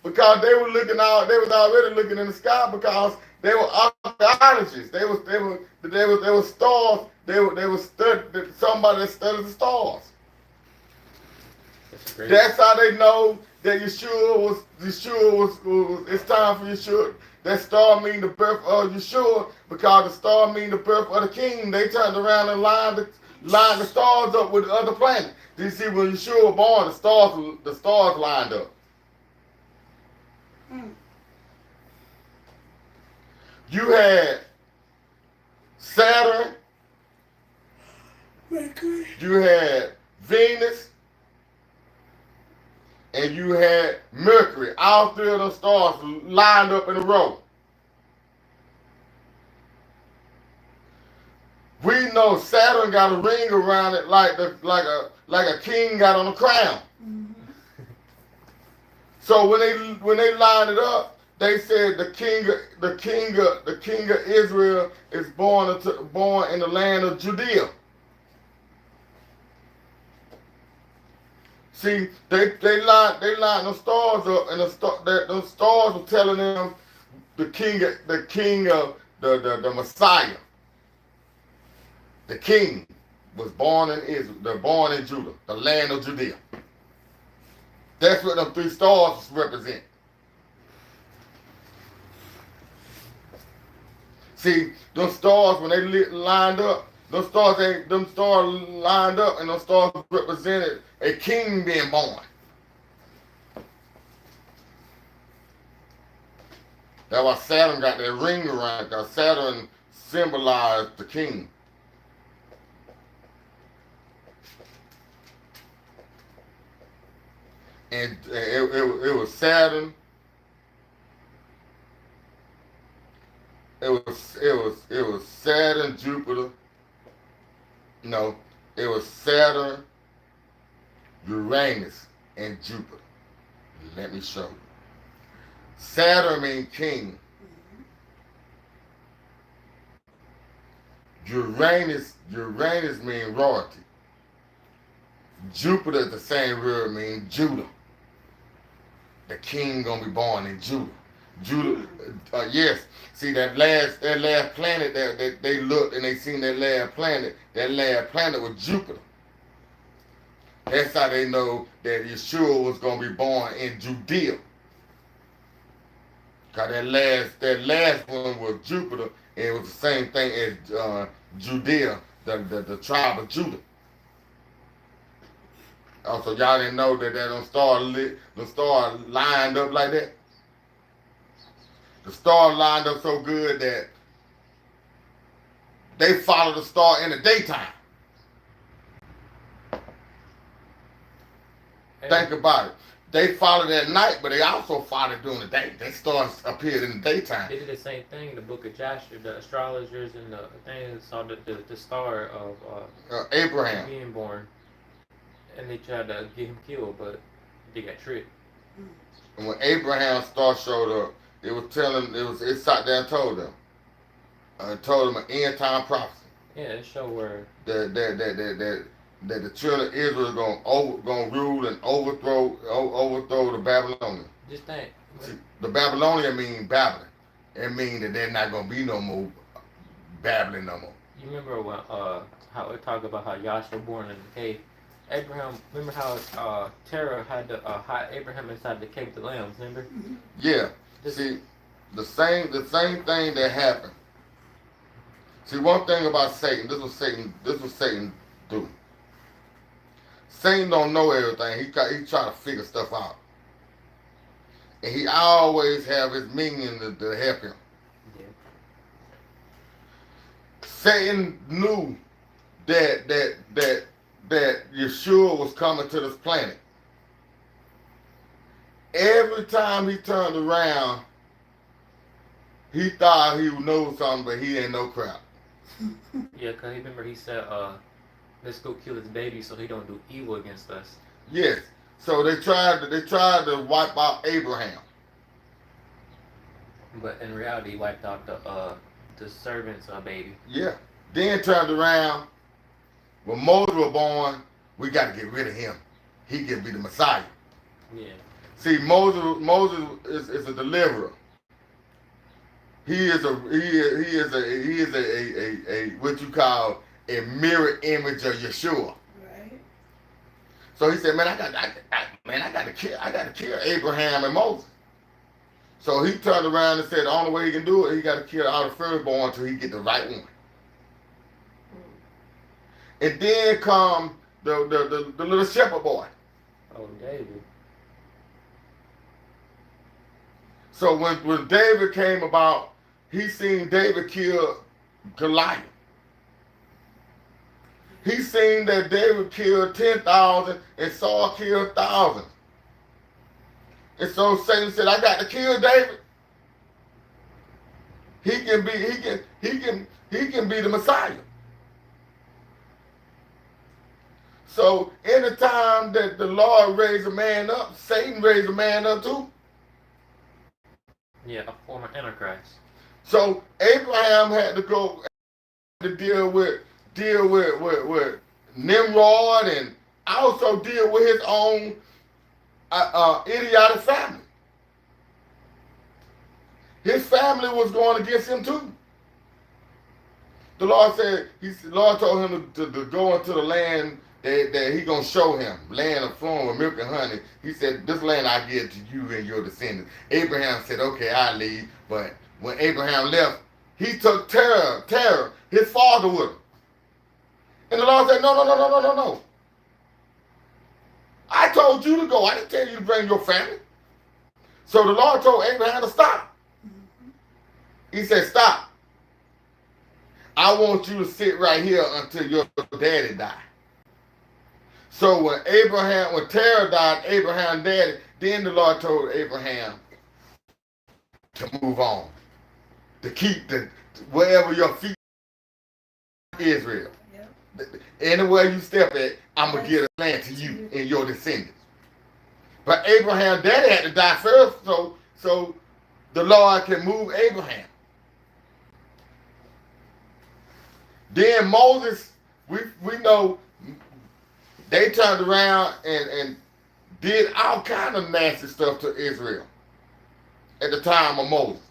Because they was already looking in the sky, because they were archaeologists. They were stars. They were somebody that studied the stars. That's how they know that Yeshua was it's time for Yeshua. That star mean the birth of Yeshua, because the star mean the birth of the king. They turned around and lined the stars up with the other planets. Do you see when Yeshua was born, the stars lined up? Mm. You had Saturn, Mercury. you had Venus, and you had Mercury. All three of those stars lined up in a row. We know Saturn got a ring around it like a king got on a crown. Mm-hmm. So when they lined it up, they said the king of Israel is born in the land of Judea. See, they lined those stars up, and those stars were telling them the king of the Messiah, the king was born in Israel. They're born in Judah, the land of Judea. That's what them 3 stars represent. See, those stars when they lined up, them stars lined up, and those stars represented a king being born. That's why Saturn got that ring around it, because Saturn symbolized the king. And it was Saturn. It was Saturn, Jupiter. No, it was Saturn, Uranus, and Jupiter. Let me show you. Saturn means king. Uranus means royalty. Jupiter is the same word, means Judah. The king gonna be born in Judah. Judah, yes. See that last planet that they looked and they seen that last planet. That last planet was Jupiter. That's how they know that Yeshua was gonna be born in Judea. Cause that last one was Jupiter, and it was the same thing as Judea, the tribe of Judah. Also, y'all didn't know that them stars lined up like that. The star lined up so good that they follow the star in the daytime. Hey. Think about it. They followed at night, but they also followed during the day. They stars appeared in the daytime. They did the same thing in the book of Joshua. The astrologers and the things saw the star of Abraham being born, and they tried to get him killed, but they got tricked. And when Abraham's star showed up, it sat there and told them. Told them an end time prophecy. Yeah, it showed where that the children of Israel is gonna rule and overthrow the Babylonians. Just think. See, the Babylonian mean Babylon. It means that they're not gonna be no more Babylon no more. You remember when how it talked about how Yeshua born in the cave? Abraham, remember how Terah had to hide Abraham inside the cave of the lambs, remember? Yeah. See, the same thing that happened. See, one thing about Satan, this was Satan do. Satan don't know everything. He try to figure stuff out. And he always have his minion to help him. Yeah. Satan knew that Yeshua was coming to this planet. Every time he turned around, he thought he would know something, but he ain't no crap. Yeah, because remember he said, let's go kill his baby so he don't do evil against us. Yes. So they tried to wipe out Abraham. But in reality, he wiped out the servant's baby. Yeah. Then turned around, when Moses was born, we got to get rid of him. He can be the Messiah. Yeah. See, Moses is a deliverer. He is a what you call a mirror image of Yeshua. Right. So he said, man, I got to kill Abraham and Moses. So he turned around and said the only way he can do it, he got to kill all the firstborn until he get the right one. And then come the little shepherd boy. Oh, David. So when David came about, he seen David kill Goliath. He seen that David killed 10,000 and Saul killed 1,000. And so Satan said, I got to kill David. He can be the Messiah. So anytime that the Lord raised a man up, Satan raised a man up too. Yeah, a former Antichrist. So Abraham had to go to deal with Nimrod also deal with his own idiotic family. His family was going against him too. The Lord said, the Lord told him to go into the land that he gonna show him, land of flowing with milk and honey. He said, this land I give to you and your descendants. Abraham said, okay, I'll leave. But when Abraham left, he took Terah, his father with him. And the Lord said, no. I told you to go. I didn't tell you to bring your family. So the Lord told Abraham to stop. He said, stop. I want you to sit right here until your daddy die. So when Terah died, Abraham's daddy, then the Lord told Abraham to move on. To keep wherever your feet Israel. Yep. Anywhere you step at, I'm going to give a land to you and your descendants. But Abraham's daddy had to die first so the Lord can move Abraham. Then Moses, we know they turned around and did all kind of nasty stuff to Israel at the time of Moses.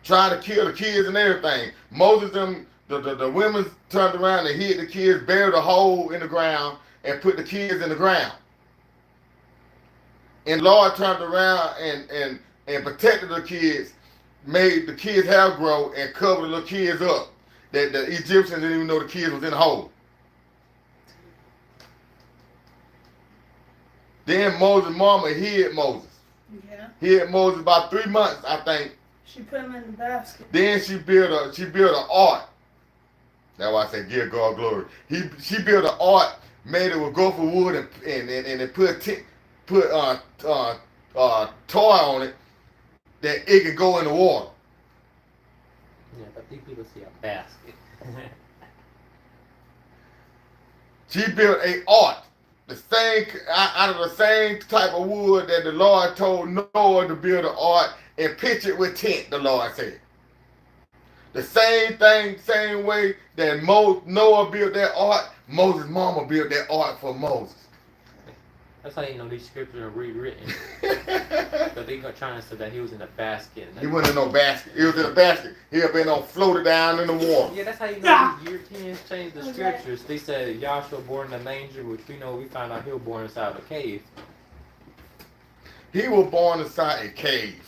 Trying to kill the kids and everything. Moses and the women turned around and hid the kids, buried a hole in the ground, and put the kids in the ground. And Lord turned around and protected the kids, made the kids' hair grow, and covered the little kids up. That the Egyptians didn't even know the kids was in the hole. Then Moses' mama hid Moses. Yeah. Hid Moses about 3 months, I think. She put him in the basket. Then she built an ark. That's why I say give God glory. She built an ark, made it with gopher wood and it put toy on it that it could go in the water. Yeah, but these people see a basket. She built an ark, out of the same type of wood that the Lord told Noah to build an ark and pitch it with tent, the Lord said. The same thing, same way that Noah built that ark, Moses' mama built that ark for Moses. That's how you know these scriptures are rewritten. But they trying to say that he was in a basket. He wasn't in no basket. He was in a basket. He had been floated down in the water. Yeah, that's how you know these Europeans changed the scriptures. They said Yeshua born in a manger, which we found out he was born inside of a cave. He was born inside a cave.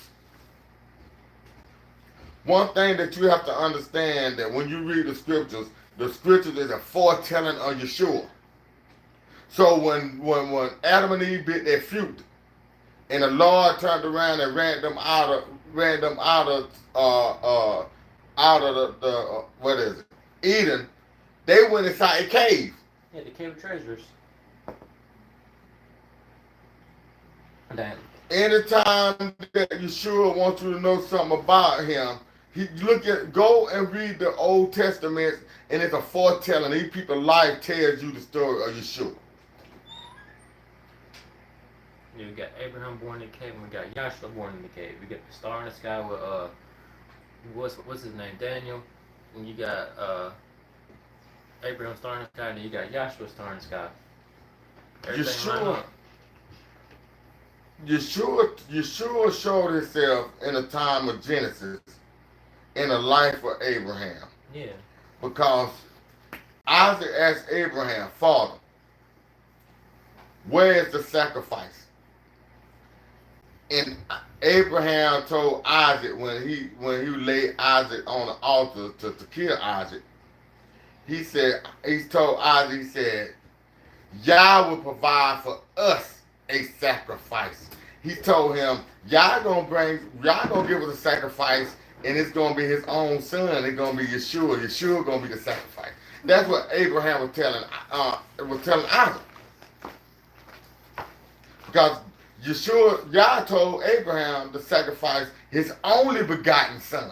One thing that you have to understand that when you read the scriptures is a foretelling of Yeshua. So when Adam and Eve bit their fruit, and the Lord turned around and ran them out of the what is it? Eden, they went inside a cave. Yeah, the cave of treasures. Damn. Anytime that Yeshua wants you to know something about him, go and read the Old Testament, and it's a foretelling. These people's life tells you the story of Yeshua. Yeah, we got Abraham born in the cave, and we got Yeshua born in the cave. We got the star in the sky with what's his name, Daniel, and you got Abraham star in the sky, and then you got Yeshua star in the sky. Yeshua showed himself in the time of Genesis, in the life of Abraham. Yeah. Because Isaac asked Abraham, Father, where is the sacrifice? And Abraham told Isaac when he laid Isaac on the altar to kill Isaac, he told Isaac, he said, Yah will provide for us a sacrifice. He told him, Yah gonna give us a sacrifice, and it's gonna be his own son. It's gonna be Yeshua. Yeshua gonna be the sacrifice. That's what Abraham was telling Isaac. Because Yah told Abraham to sacrifice his only begotten son.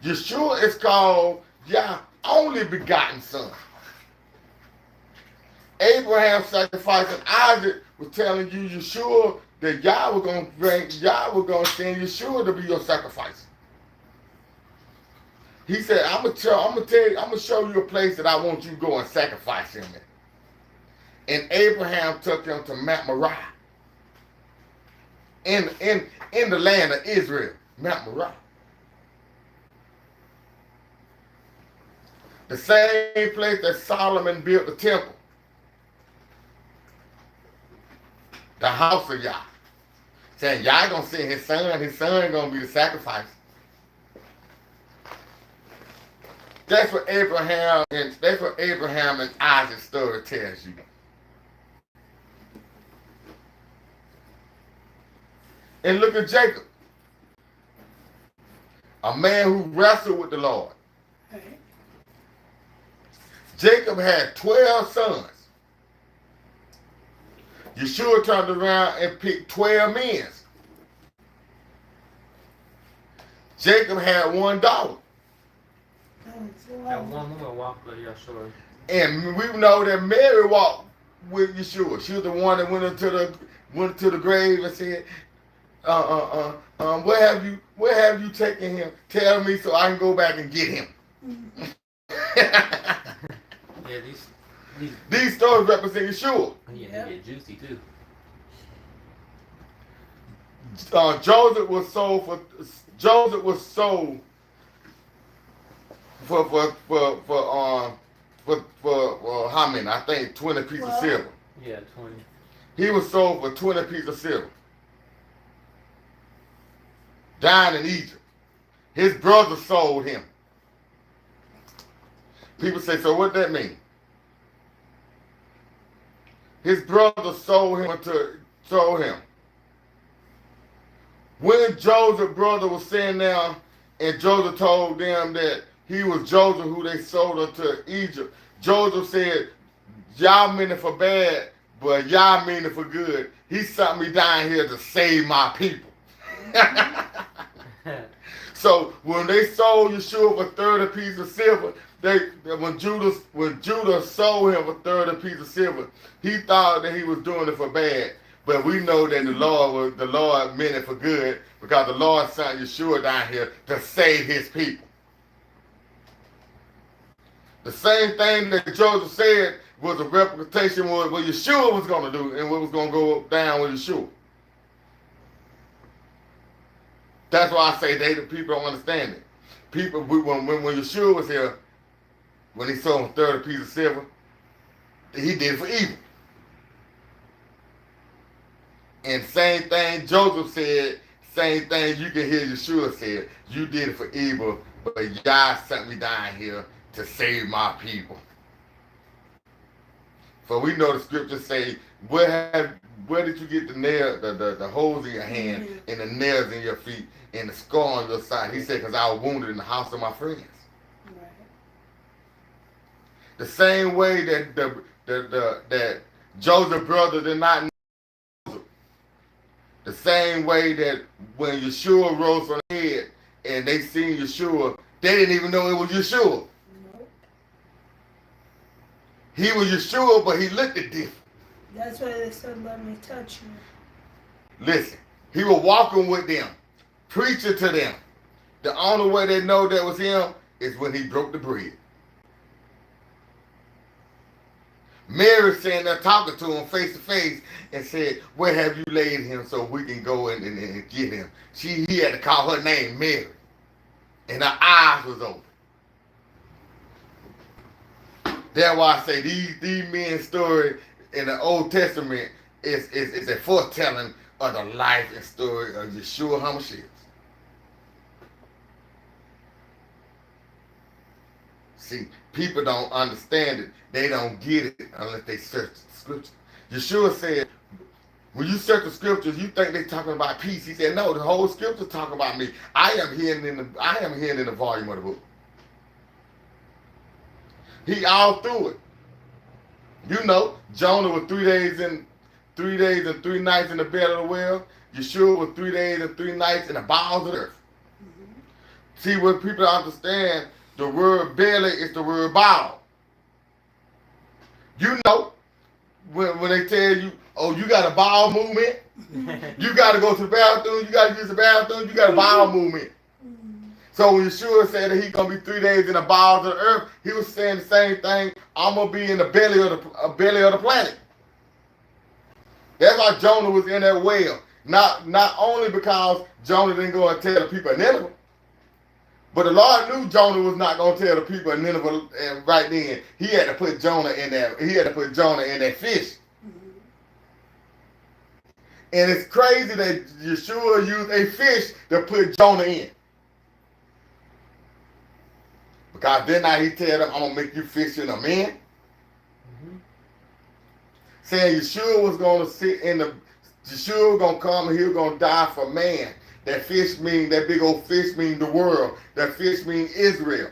Yeshua is called Yah's only begotten son. Abraham sacrificing Isaac was telling you, Yeshua, that Yah was going to send Yeshua to be your sacrifice. He said, I'm gonna show you a place that I want you to go and sacrifice him in. And Abraham took him to Mount Moriah. In the land of Israel, Mount Moriah. The same place that Solomon built the temple. The house of Yah. Saying Yah gonna send his son gonna be the sacrifice. That's what Abraham and Isaac's story tells you. And look at Jacob. A man who wrestled with the Lord. Right. Jacob had 12 sons. Yeshua turned around and picked 12 men. Jacob had one daughter. That one woman walked with Yeshua. And we know that Mary walked with Yeshua. She was the one that went into the grave and said, where have you taken him? Tell me so I can go back and get him. Yeah, these stories represent Yeshua. Yeah, they get juicy too. Joseph was sold for how many? I think 20 pieces of silver. Yeah, 20. He was sold for 20 pieces of silver. Down in Egypt. His brother sold him. People say, so what that mean? His brother sold him. When Joseph's brother was sitting down and Joseph told them that he was Joseph who they sold unto Egypt, Joseph said, y'all mean it for bad, but y'all mean it for good. He sent me down here to save my people. So when they sold Yeshua for 30 pieces of silver, when Judah sold him for 30 pieces of silver, he thought that he was doing it for bad. But we know that the Lord meant it for good, because the Lord sent Yeshua down here to save his people. The same thing that Joseph said was a representation of what Yeshua was going to do and what was going to go down with Yeshua. That's why I say the people don't understand it. People, when Yeshua was here, when he sold him 30 pieces of silver, he did it for evil. And same thing Joseph said, same thing you can hear Yeshua said. You did it for evil, but Yah sent me down here to save my people. For we know the scriptures say, where did you get the holes in your hand and the nails in your feet and the scar on your side? He said, because I was wounded in the house of my friends. Right. The same way that Joseph's brother did not know Joseph. The same way that when Yeshua rose from the head and they seen Yeshua, they didn't even know it was Yeshua. Nope. He was Yeshua, but he looked different. That's why they said, let me touch you. Listen, he was walking with them, preaching to them. The only way they know that was him is when he broke the bread. Mary sitting there talking to him face to face and said, where have you laid him so we can go and get him? He had to call her name Mary. And her eyes was open. That's why I say these men's story in the Old Testament is a foretelling of the life and story of Yeshua HaMashiach. See, people don't understand it. They don't get it unless they search the scripture. Yeshua said, when you search the scriptures, you think they're talking about peace. He said, no, the whole scripture talking about me. I am hearing in the volume of the book. He all through it. You know, Jonah was 3 days and 3 nights in the belly of the whale. Yeshua was 3 days and 3 nights in the bowels of the earth. Mm-hmm. See, when people understand, the word belly is the word bowel. You know, when they tell you, oh, you got a bowel movement, you got to go to the bathroom, you got to use the bathroom, you got a bowel movement. So when Yeshua said that he's going to be 3 days in the bowels of the earth, he was saying the same thing. I'm going to be in the belly of the planet. That's why Jonah was in that whale. Not only because Jonah didn't go and tell the people of Nineveh, but the Lord knew Jonah was not going to tell the people of Nineveh, and right then he had to put Jonah in that. He had to put Jonah in that fish. And it's crazy that Yeshua used a fish to put Jonah in. Because then now he tell them, I'm going to make you fishing of men. Saying Yeshua was going to sit in the, Yeshua was going to come and he was going to die for man. That fish mean, that big old fish mean the world. That fish mean Israel.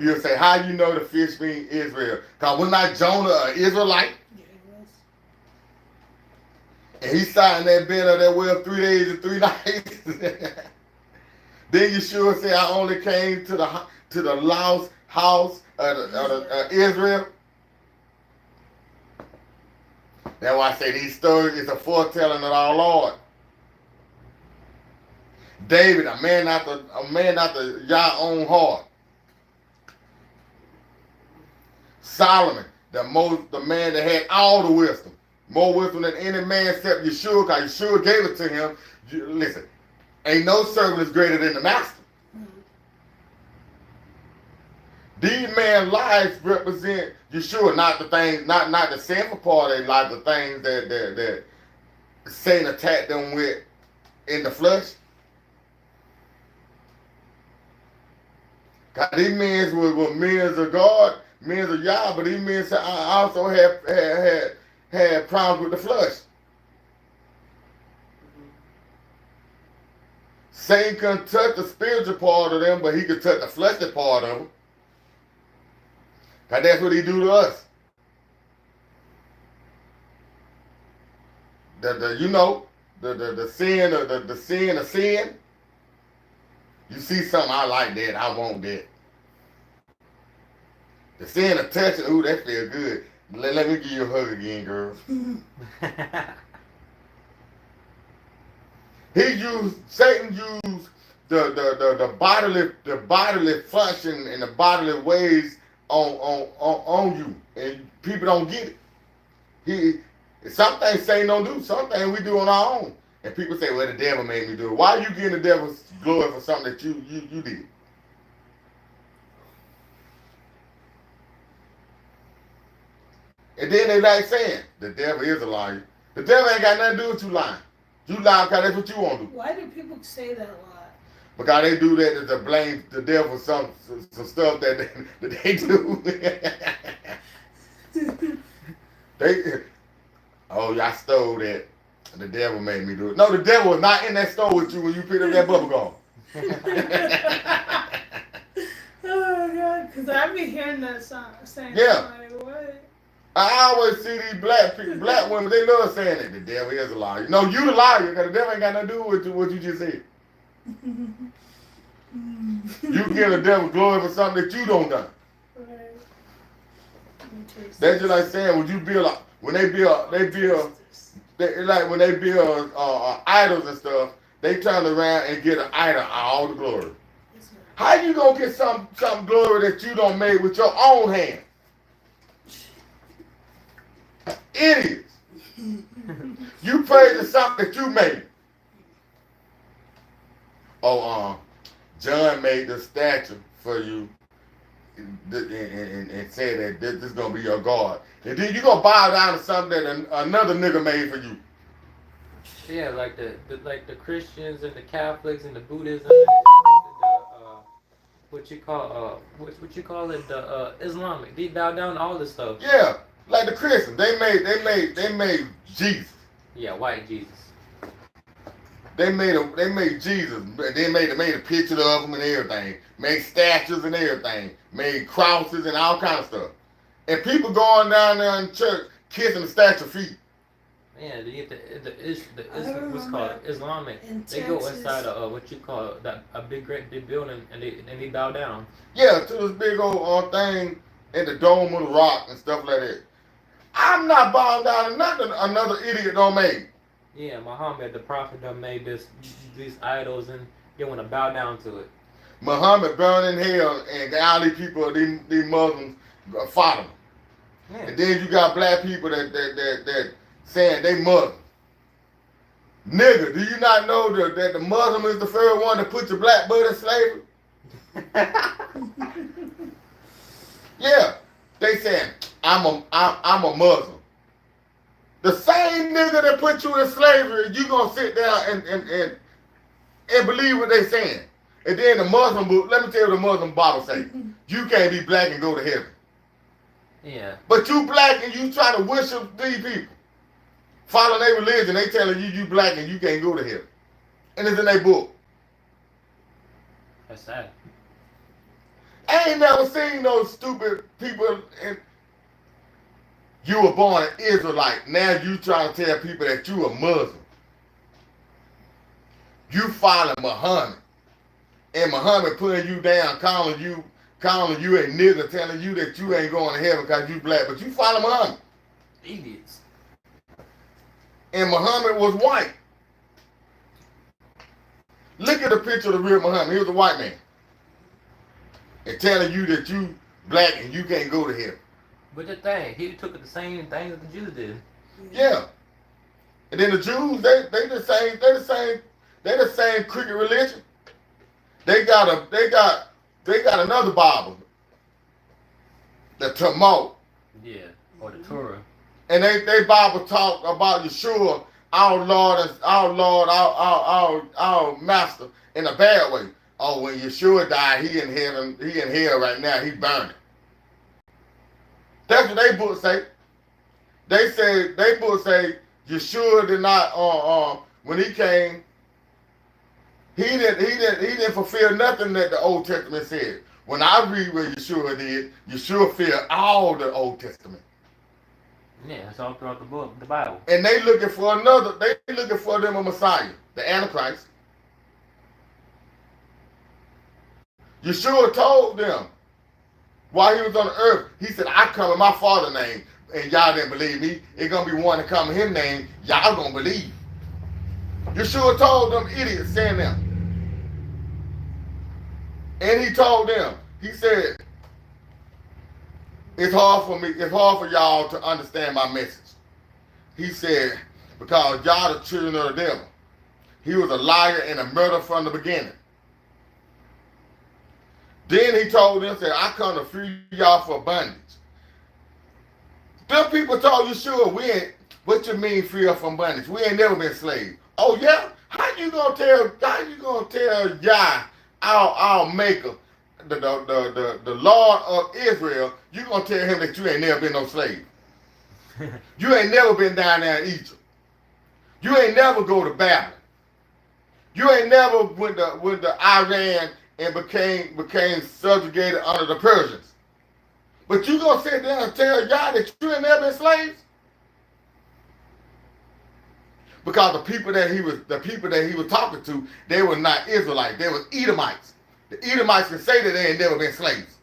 You'll say, how you know the fish mean Israel? Because was not Jonah an Israelite? Yeah, it was. And he sat in that bed of that well 3 days and 3 nights. Then Yeshua said, I only came to the lost house of Israel. That's why I say these stories is a foretelling of our Lord. David, a man after Yah's own heart. Solomon, the man that had all the wisdom. More wisdom than any man except Yeshua, because Yeshua gave it to him. Listen, ain't no servant is greater than the master. These men's lives represent Yeshua, not the things, not the sinful part of their life, the things that Satan attacked them with in the flesh. God, these men were men of God, men of Yah, but these men also had problems with the flesh. Satan couldn't touch the spiritual part of them, but he could touch the fleshly part of them. Because that's what he do to us. The sin of sin. You see something, I like that, I want that. The sin of touching, ooh, that feel good. Let me give you a hug again, girl. Satan used the bodily function and the bodily ways on you, and people don't get it. Some things Satan don't do, some things we do on our own. And people say, well, the devil made me do it. Why are you getting the devil's glory for something that you did? And then they like saying, the devil is a liar. The devil ain't got nothing to do with you lying. You lie because that's what you want to do. Why do people say that a lot? Because they do that to blame the devil for some stuff that they do. I stole that. The devil made me do it. No, the devil was not in that store with you when you picked up that bubble gum. Oh my God, because I be hearing that song saying, yeah. Like, what? I always see these black women, they love saying that the devil is a liar. No, you the liar, because the devil ain't got nothing to do with what you just said. You give the devil glory for something that you don't done. Right. That's just like saying, when they build idols and stuff, they turn around and get an idol all the glory. How you gonna get some glory that you don't make with your own hand? Idiots. You praise to something that you made. John made the statue for you and said that this is gonna be your God. And then you gonna bow down to something that another nigga made for you. Yeah, like the Christians and the Catholics and the Buddhism what you call it, the Islamic. They bow down to all this stuff. Yeah, like the Christians, they made Jesus. Yeah, white Jesus. They made Jesus. They made a picture of him and everything. Made statues and everything. Made crosses and all kind of stuff. And people going down there in church kissing the statue feet. Yeah, they get what's called Islamic. They go inside what you call a big building and they bow down. Yeah, to this big old thing in the dome of the rock and stuff like that. I'm not bowing down to nothing another idiot don't make. Yeah, Muhammad, the prophet, done made these idols, and they want to bow down to it. Muhammad burned in hell, and all these people, these Muslims, follow him. Yeah. And then you got black people that saying they Muslim. Nigga, do you not know that the Muslim is the first one to put your black butt in slavery? Yeah, they saying I'm a Muslim. The same nigga that put you in slavery, you gonna sit down and believe what they saying. And then the Muslim book, let me tell you what the Muslim Bible say. You can't be black and go to heaven. Yeah. But you black and you try to worship these people. Follow their religion, they telling you black and you can't go to heaven. And it's in their book. That's sad. I ain't never seen those stupid people. You were born an Israelite. Now you trying to tell people that you a Muslim. You follow Muhammad. And Muhammad putting you down, calling you a nigga, telling you that you ain't going to heaven because you black. But you follow Muhammad. Idiots. And Muhammad was white. Look at the picture of the real Muhammad. He was a white man. And telling you that you black and you can't go to heaven. But the thing, he took the same thing that the Jews did. Yeah. And then the Jews, they the same cricket religion. They got another Bible. The Talmud. Yeah. Or the Torah. And they Bible talk about Yeshua, our Lord, our Master, in a bad way. Oh, when Yeshua died, he in heaven, he in hell right now, he burning. That's what they book say. They book say Yeshua did not when he came, he didn't fulfill nothing that the Old Testament said. When I read what Yeshua did, Yeshua fulfilled all the Old Testament. Yeah, it's all throughout the Bible. And they looking for them a Messiah, the Antichrist. Yeshua told them while he was on the earth, he said, I come in my Father's name, and y'all didn't believe me. It's going to be one to come in his name, y'all going to believe. Yeshua told them idiots, saying them. And he told them, he said, it's hard for y'all to understand my message. He said, because y'all the children of the devil. He was a liar and a murderer from the beginning. Then he told them, said, I come to free y'all for bondage. Them people told Yeshua, what you mean free us from bondage? We ain't never been slaves. Oh yeah? How you gonna tell Yah, our maker, the Lord of Israel, you gonna tell him that you ain't never been no slave? You ain't never been down there in Egypt. You ain't never go to Babylon. You ain't never went to Iran and became subjugated under the Persians. But you gonna sit there and tell y'all that you ain't never been slaves? Because the people that he was talking to, they were not Israelites, they were Edomites. The Edomites can say that they ain't never been slaves.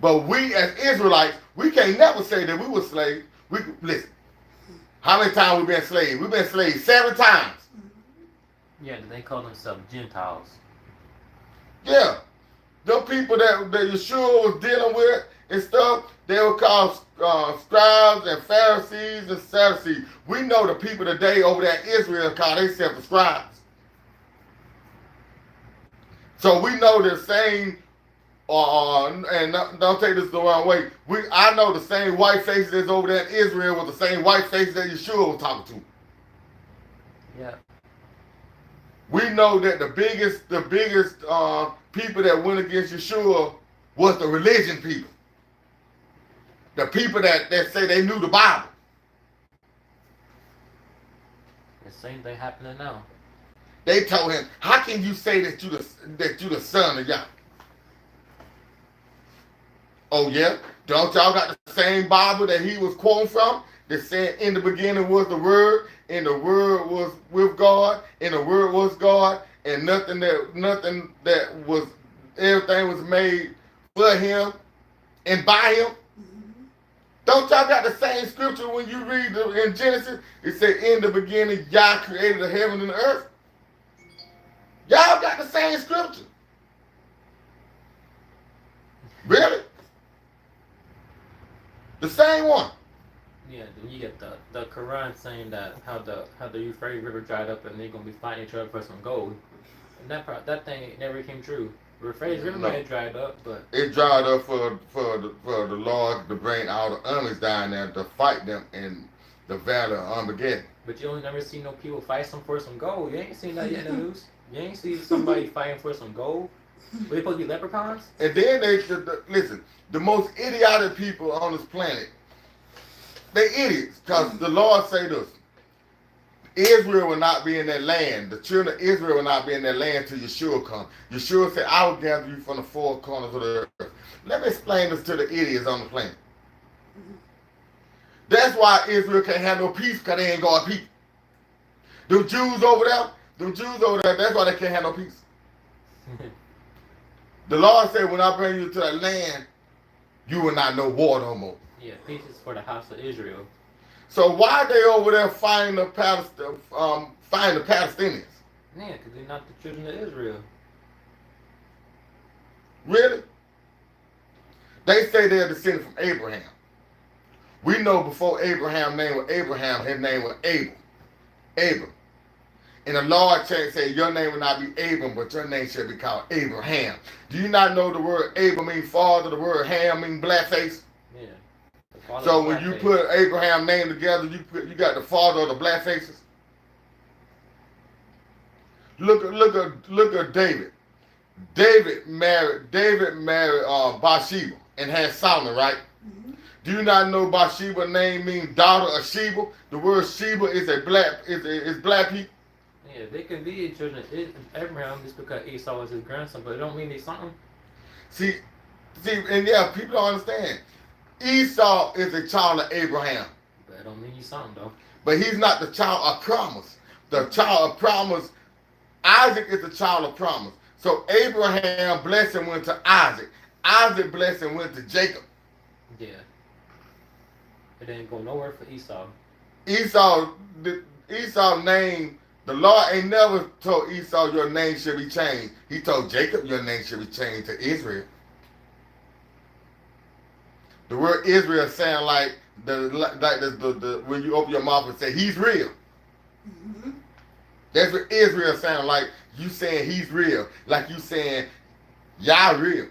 But we as Israelites, we can't never say that we were slaves. Listen, how many times we been slaves? We've been slaves 7 times. Yeah, they call themselves Gentiles. Yeah. The people that Yeshua was dealing with and stuff, they were called scribes and Pharisees and Sadducees. We know the people today over there in Israel call themselves the scribes. So we know the same, and don't take this the wrong way, I know the same white faces that's over there in Israel was the same white faces that Yeshua was talking to. Yeah. We know that the biggest people that went against Yeshua was the religion people. The people that say they knew the Bible. The same thing happening now. They told him, how can you say that you the son of Yah? Oh yeah? Don't y'all got the same Bible that he was quoting from? That said, in the beginning was the Word, and the Word was with God, and the Word was God, and everything was made for him and by him. Don't y'all got the same scripture when you read in Genesis? It said, in the beginning, Yah created the heaven and the earth. Y'all got the same scripture. Really? The same one. Yeah, then you get the Quran saying that how the Euphrates River dried up and they're gonna be fighting each other for some gold. And that thing never came true. The Euphrates River may have dried up, but it dried up for the Lord to bring all the armies down there to fight them in the valley of Armageddon. But you only never see no people fight for some gold. You ain't seen that yet in the news. You ain't see somebody fighting for some gold. Were they supposed to be leprechauns? And then listen, the most idiotic people on this planet, they idiots, because the Lord say this. Israel will not be in that land. The children of Israel will not be in that land till Yeshua comes. Yeshua said, I will gather you from the four corners of the earth. Let me explain this to the idiots on the planet. That's why Israel can't have no peace, because they ain't God's people. Them Jews over there, that's why they can't have no peace. The Lord said, when I bring you to that land, you will not know war no more. Yeah, peace is for the house of Israel. So why are they over there fighting the Palestinians? Yeah, because they're not the children of Israel. Really? They say they're descended from Abraham. We know before Abraham's name was Abraham, his name was Abel. Abram. And the Lord said, your name will not be Abram, but your name shall be called Abraham. Do you not know the word Abram means father, the word Ham means blackface? Yeah. So when you put Abraham's name together, you got the father of the black faces. Look at David. David married Bathsheba and had Solomon, right? Mm-hmm. Do you not know Bathsheba's name means daughter of Sheba? The word Sheba is black people. Yeah, they can be children of Abraham just because Esau was his grandson, but it don't mean they something. See, and yeah, people don't understand. Esau is a child of Abraham. But it don't mean you something, though. But he's not the child of promise. The child of promise, Isaac is the child of promise. So Abraham blessing went to Isaac. Isaac blessing went to Jacob. Yeah. It didn't go nowhere for Esau. Esau name, the Lord ain't never told Esau your name should be changed. He told Jacob your name should be changed to Israel. The word Israel sound like the when you open your mouth and say he's real. Mm-hmm. That's what Israel sound like. You saying he's real, like you saying Yah real.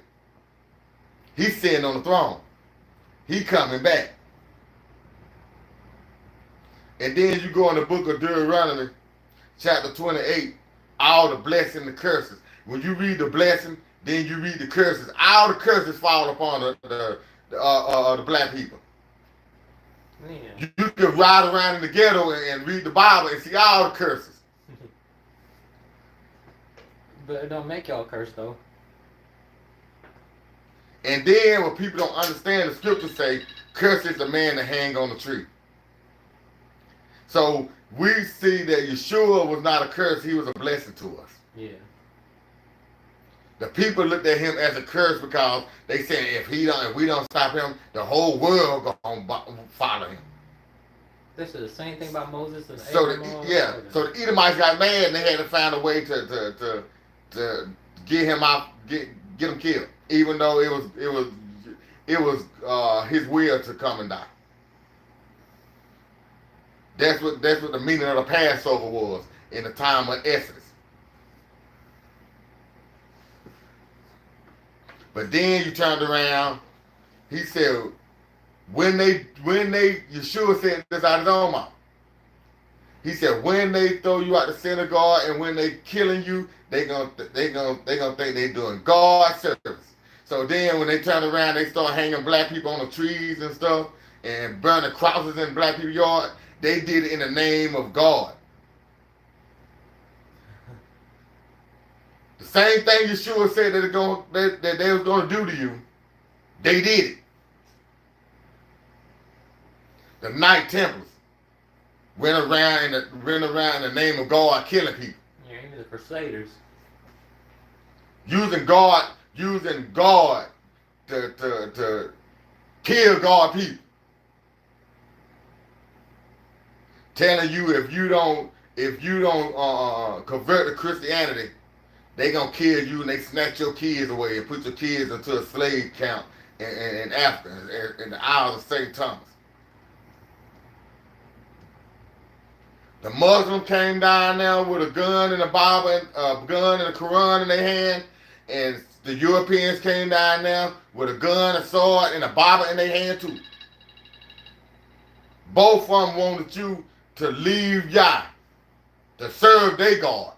He's sitting on the throne. He coming back. And then you go in the book of Deuteronomy, chapter 28, all the blessing, the curses. When you read the blessing, then you read the curses. All the curses fall upon the black people. Man. You can ride around in the ghetto and read the Bible and see all the curses. But it don't make y'all curse, though. And then when people don't understand, the scriptures say, curse is the man that hang on the tree. So we see that Yeshua was not a curse, he was a blessing to us. Yeah. The people looked at him as a curse because they said if we don't stop him, the whole world gonna follow him. This is the same thing about Moses and So Abraham. So the Edomites got mad and they had to find a way to get him out, get him killed, even though it was his will to come and die. That's what the meaning of the Passover was in the time of Exodus. But then you turned around, he said, Yeshua said this out of his own mouth. He said, when they throw you out the synagogue and when they killing you, they gonna think they doing God service. So then when they turn around, they start hanging black people on the trees and stuff and burning crosses in black people's yard. They did it in the name of God. The same thing Yeshua said that they was going to do to you, they did it. The Knight Templars went around in the name of God killing people. Yeah, even the Crusaders. Using God to kill God people. telling you if you don't convert to Christianity, they gonna kill you and they snatch your kids away and put your kids into a slave camp in Africa in the Isles of St. Thomas. The Muslim came down there with a gun and a Bible, a gun and a Quran in their hand, and the Europeans came down there with a gun, a sword, and a Bible in their hand too. Both of them wanted you to leave Yah, to serve their God.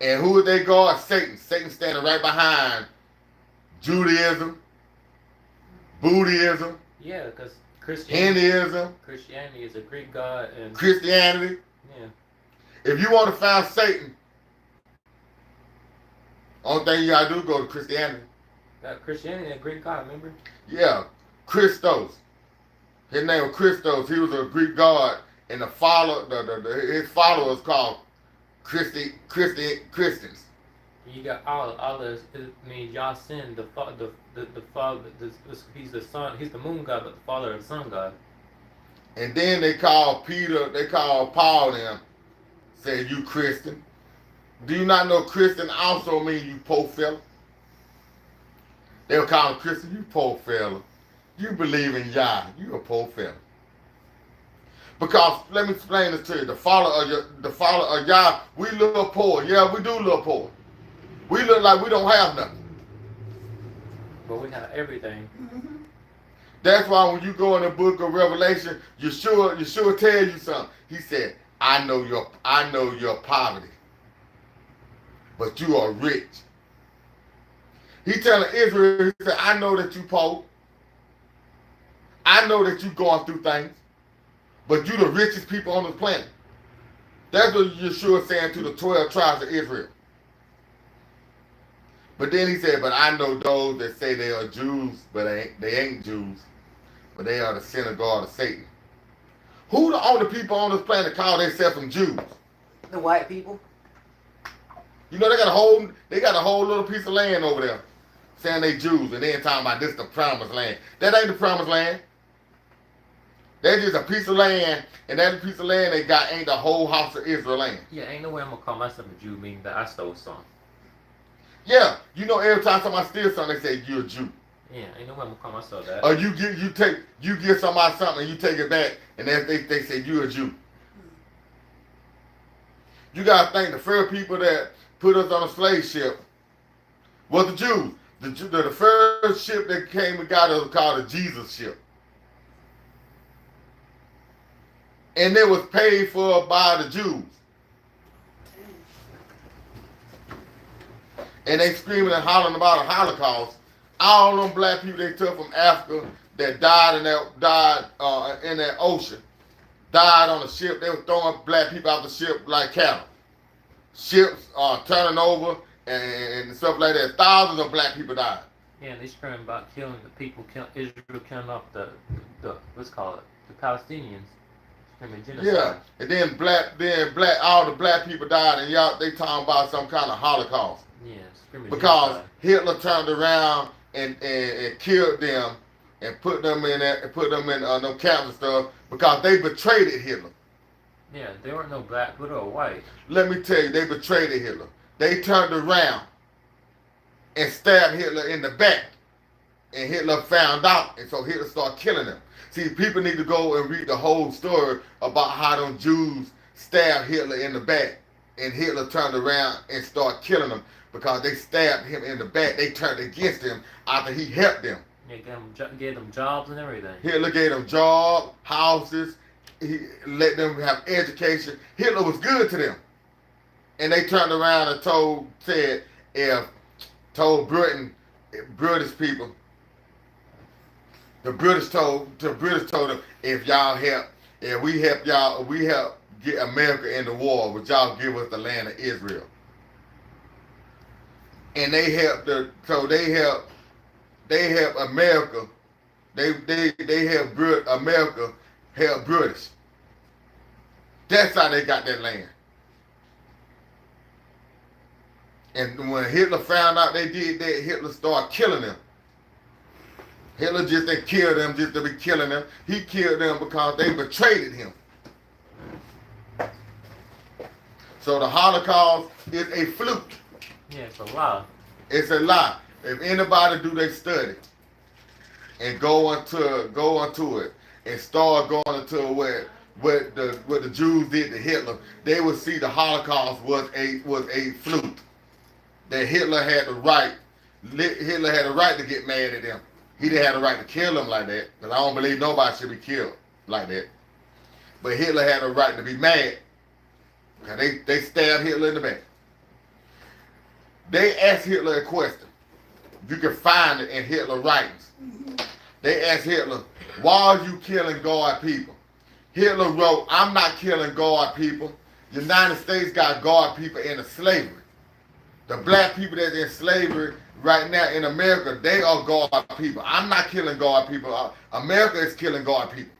And who is their God? Satan. Satan standing right behind Judaism, Buddhism, Yeah, because Hinduism, Christianity is a Greek god, and Christianity. yeah, If you want to find Satan, only thing you gotta do is go to Christianity. Christianity is a Greek god. Remember? Yeah, Christos. His name was Christos. He was a Greek god, and his followers called Christians. You got all this. It means Yasin, the father. He's the son. He's the moon god, but the father of the sun god. And then they called Paul them, said, you Christian. Do you not know Christian also means you poor fella? They were calling Christian, you poor fella. You believe in Yah, you a poor fella. Because let me explain this to you. The follower of Yah, we look poor. Yeah, we do look poor. We look like we don't have nothing. But we have everything. Mm-hmm. That's why when you go in the book of Revelation, Yeshua tell you something. He said, I know your poverty, but you are rich. He telling Israel, he said, I know that you poor. I know that you going through things, but you the richest people on the planet. That's what Yeshua is saying to the 12 tribes of Israel. But then he said, but I know those that say they are Jews, but they ain't Jews, but they are the synagogue of Satan. Who the only people on this planet call themselves Jews? The white people. You know they got a whole little piece of land over there, saying they Jews, and then talking about this the promised land. That ain't the promised land. That's just a piece of land, and that piece of land they got ain't the whole house of Israel land. Yeah, ain't no way I'm gonna call myself a Jew, meaning that I stole some. Yeah, you know every time somebody steals something, they say you're a Jew. Yeah, ain't no way I'm gonna call myself that. Or you give somebody something and you take it back, and then they say you're a Jew. You gotta think the first people that put us on a slave ship was the Jews. The first ship that came and got us was called the Jesus ship. And it was paid for by the Jews. And they screaming and hollering about a Holocaust. All them black people they took from Africa that died in that ocean, died on the ship. They were throwing black people out the ship like cattle. Ships turning over and stuff like that. Thousands of black people died. Yeah, they screaming about killing the people, Israel killing off the what's called it, the Palestinians. Screaming genocide. Yeah, and then all the black people died, and y'all they talking about some kind of Holocaust. Yeah, screaming Because genocide. Hitler turned around and killed them and put them in no camps and stuff because they betrayed Hitler. Yeah, they weren't no black, but they were white. Let me tell you, they betrayed Hitler. They turned around and stabbed Hitler in the back, and Hitler found out, and so Hitler started killing them. See, people need to go and read the whole story about how them Jews stabbed Hitler in the back, and Hitler turned around and started killing them. Because they stabbed him in the back. They turned against him after he helped them. Yeah, gave them jobs and everything. Hitler gave them jobs, houses. He let them have education. Hitler was good to them. And they turned around and told British people, the British told them, if we help get America in the war, would y'all give us the land of Israel? And they help America. They help America help British. That's how they got that land. And when Hitler found out they did that, Hitler started killing them. Hitler just didn't kill them just to be killing them. He killed them because they betrayed him. So the Holocaust is a fluke. Yeah, it's a lie. It's a lie. If anybody do their study and go into it and start going into what the Jews did to Hitler, they would see the Holocaust was a fluke. That Hitler had the right to get mad at them. He didn't have the right to kill them like that, because I don't believe nobody should be killed like that. But Hitler had the right to be mad. They stabbed Hitler in the back. They asked Hitler a question. You can find it in Hitler writings. They asked Hitler, why are you killing God people? Hitler wrote, I'm not killing God people. The United States got God people into slavery. The black people that's in slavery right now in America, they are God people. I'm not killing God people. America is killing God people.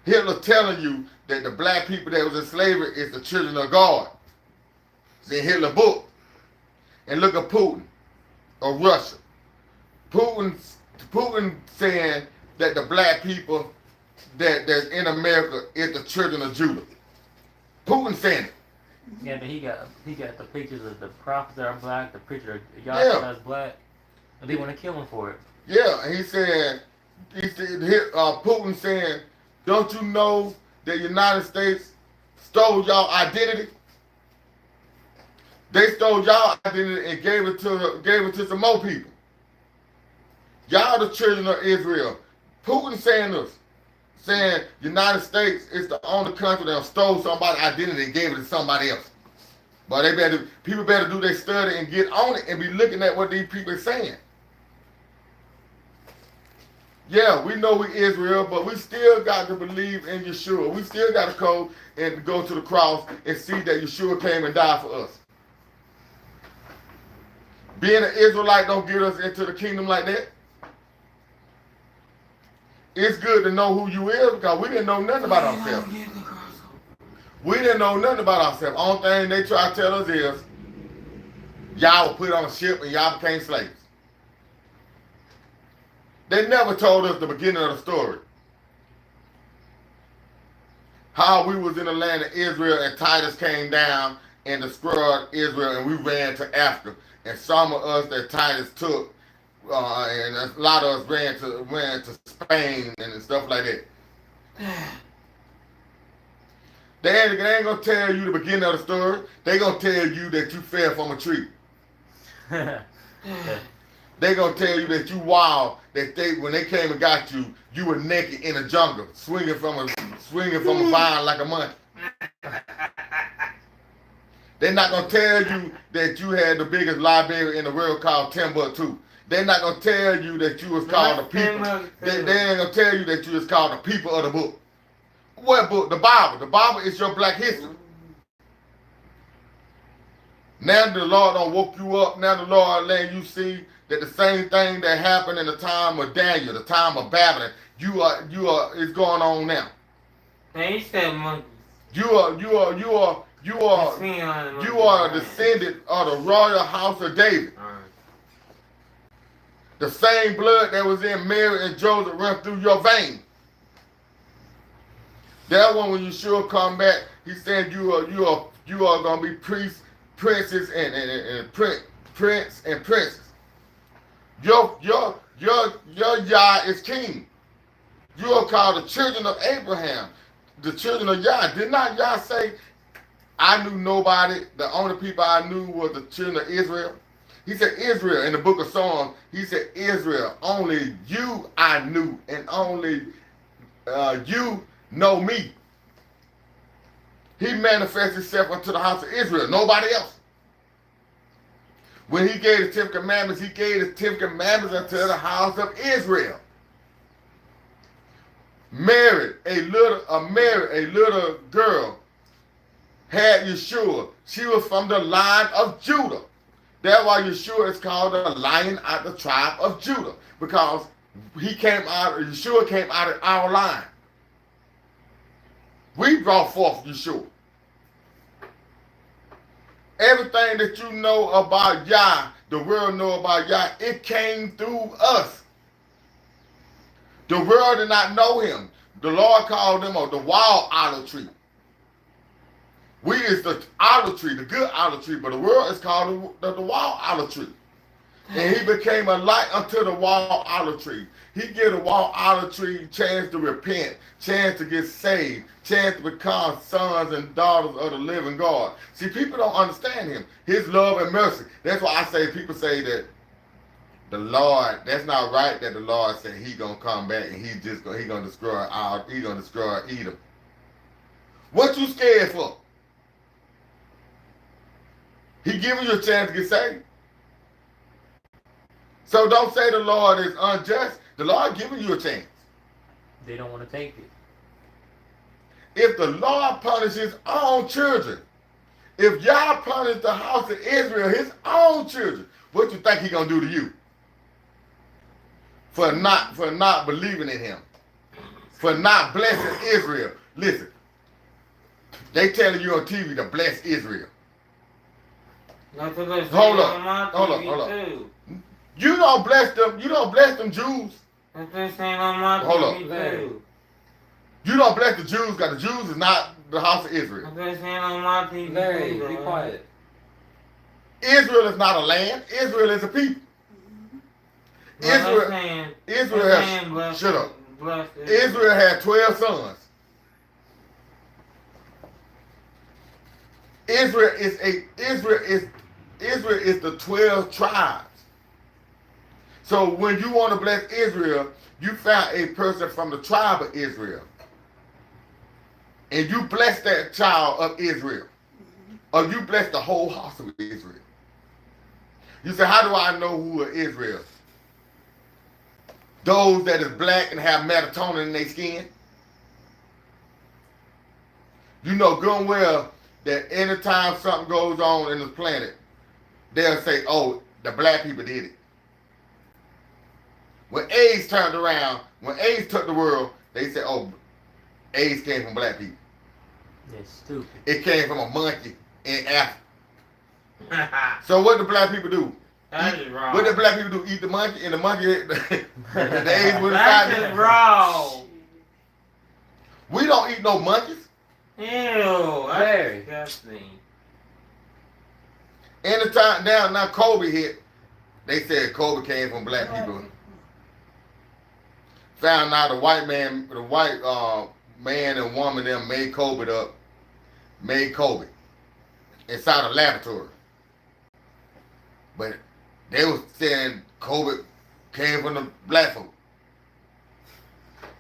Hitler telling you that the black people that was in slavery is the children of God. It's in Hitler's book. And look at Putin of Russia. Putin saying that the black people that's in America is the children of Judah. Putin saying it. Yeah, but he got the pictures of the prophets that are black, the picture of Yeshua that's black, and they want to kill him for it. Yeah, he said Putin saying, don't you know that the United States stole y'all identity? They stole y'all identity and gave it to some more people. Y'all the children of Israel. Putin saying this, saying United States is the only country that stole somebody's identity and gave it to somebody else. But people better do their study and get on it and be looking at what these people are saying. Yeah, we know we Israel, but we still got to believe in Yeshua. We still got to go and go to the cross and see that Yeshua came and died for us. Being an Israelite don't get us into the kingdom like that. It's good to know who you is, because we didn't know nothing about ourselves. We didn't know nothing about ourselves. Only thing they try to tell us is y'all were put on a ship and y'all became slaves. They never told us the beginning of the story. How we was in the land of Israel and Titus came down and destroyed Israel and we ran to Africa. And some of us that Titus took, and a lot of us ran to Spain and stuff like that. They ain't gonna tell you the beginning of the story. They gonna tell you that you fell from a tree. They gonna tell you that you wild. That when they came and got you, you were naked in a jungle, swinging from a vine like a monkey. They're not gonna tell you that you had the biggest library in the world called Timbuktu. They're not gonna tell you that you was called the people. They ain't gonna tell you that you was called the people of the book. What book? The Bible. The Bible is your black history. Now the Lord don't woke you up. Now the Lord letting you see that the same thing that happened in the time of Daniel, the time of Babylon, is going on now. Man, you said monkeys. You are a descendant of the royal house of David. The same blood that was in Mary and Joseph run through your veins. That one, when Yeshua come back, he said you are gonna be priests, princes, and prince and princess. Your Yah is king. You are called the children of Abraham, the children of Yah. Did not Yah say, I knew nobody, the only people I knew was the children of Israel? He said Israel in the book of Psalms. He said Israel, only you I knew, and only you know me. He manifested himself unto the house of Israel, nobody else. When he gave the 10 commandments, he gave the 10 commandments unto the house of Israel. Mary, a little girl, had Yeshua. She was from the line of Judah. That's why Yeshua is called the Lion of the tribe of Judah, because Yeshua came out of our line. We brought forth Yeshua. Everything that you know about Yah, the world know about Yah, it came through us. The world did not know him. The Lord called them the wild olive tree. We is the olive tree, the good olive tree, but the world is called the wild olive tree. And he became a light unto the wild olive tree. He gave the wild olive tree chance to repent, chance to get saved, chance to become sons and daughters of the living God. See, people don't understand him. His love and mercy. That's why I say, people say that the Lord, that's not right that the Lord said he gonna come back and he gonna destroy Edom. What you scared for? He giving you a chance to get saved. So don't say the Lord is unjust. The Lord giving you a chance. They don't want to take it. If the Lord punishes his own children, if y'all punish the house of Israel, his own children, what you think he gonna do to you? For not believing in him, for not blessing Israel. Listen, they telling you on TV to bless Israel. Hold up. You don't bless them. You don't bless them Jews. Hold up. You don't bless the Jews because the Jews is not the house of Israel. Larry, be quiet. Israel is not a land. Israel is a people. Israel has, shut up. Israel had 12 sons. Israel is the 12 tribes. So when you want to bless Israel, you found a person from the tribe of Israel. And you bless that child of Israel. Or you bless the whole house of Israel. You say, how do I know who is Israel? Those that is black and have melatonin in their skin. You know good and well that anytime something goes on in this planet, they'll say, oh, the black people did it. When AIDS turned around, when AIDS took the world, they said, oh, AIDS came from black people. That's stupid. It came from a monkey in Africa. So what do black people do? That is wrong. What do black people do? Eat the monkey, and the monkey, the AIDS would That inside. is wrong. We don't eat no monkeys. Ew, that's disgusting. Anytime now Kobe hit, they said Kobe came from black people. Found out the white man and woman them made Kobe inside a laboratory. But they was saying Kobe came from the black folk.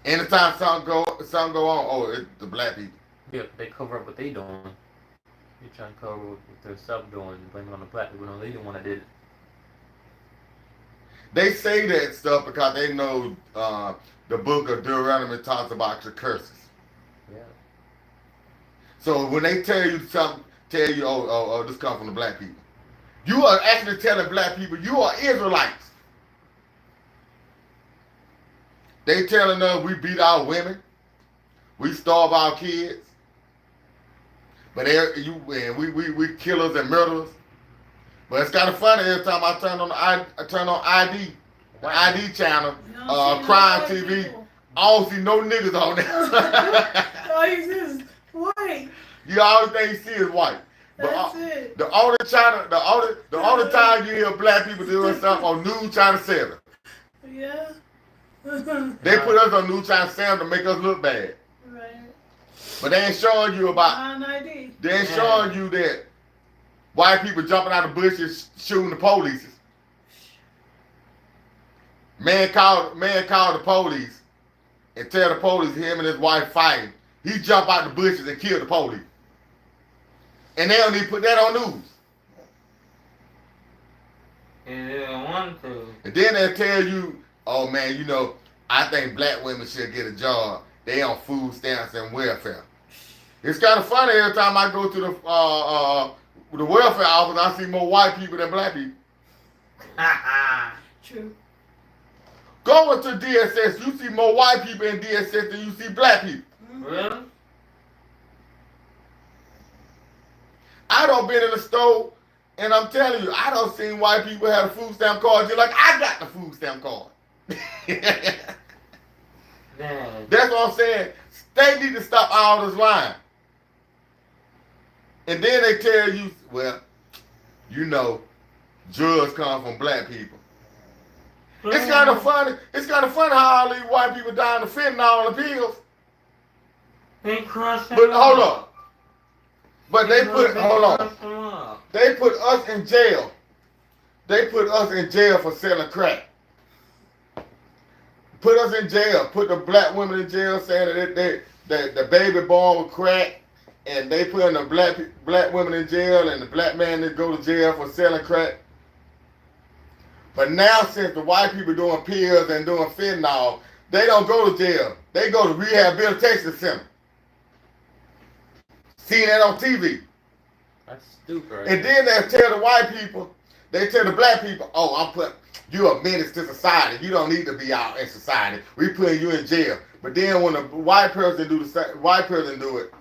Anytime something go on, oh, it's the black people. Yeah, they cover up what they doing. They trying to cover up what their sub doing and blame it on the black people. No, they didn't want to do it. They say that stuff because they know the book of Deuteronomy talks about your curses. Yeah. So when they tell you something, oh, this comes from the black people. You are actually telling black people you are Israelites. They telling us we beat our women, we starve our kids, but we killers and murderers. But it's kind of funny every time I turn on ID, the ID channel, Crime TV. People. I don't see no niggas on there. All you see is white. You always think you see is white. But That's it. the only time you hear black people doing something on News Channel 7. Yeah. They put us on News Channel 7 to make us look bad. Right. But they ain't showing you about. Non-ID. They ain't showing you that white people jumping out of bushes shooting the police. Man called the police and tell the police him and his wife fighting. He jump out the bushes and kill the police. And they don't even put that on news. And they don't want to. And then they'll tell you, oh man, you know, I think black women should get a job. They on food stamps and welfare. It's kind of funny every time I go to the welfare office, I see more white people than black people. True. Going to DSS, you see more white people in DSS than you see black people. Really? I don't been in the store, and I'm telling you, I don't seen white people have a food stamp card just like I got the food stamp card. Damn. That's what I'm saying. They need to stop all this lying. And then they tell you, well, you know, drugs come from black people. It's kind of funny. It's kind of funny how all these white people dying of fentanyl and pills. They crush them But hold up. on. But they put hold on. Crush them up. They put us in jail. They put us in jail for selling crack. Put us in jail. Put the black women in jail saying that the baby born with crack, and they put in the black women in jail, and the black man that go to jail for selling crack. But now, since the white people doing pills and doing fentanyl, they don't go to jail. They go to rehabilitation center. Seeing that on TV. That's stupid. Right? And then they tell the white people, they tell the black people, oh, you're a menace to society. You don't need to be out in society. We putting you in jail. But then when a white person do it,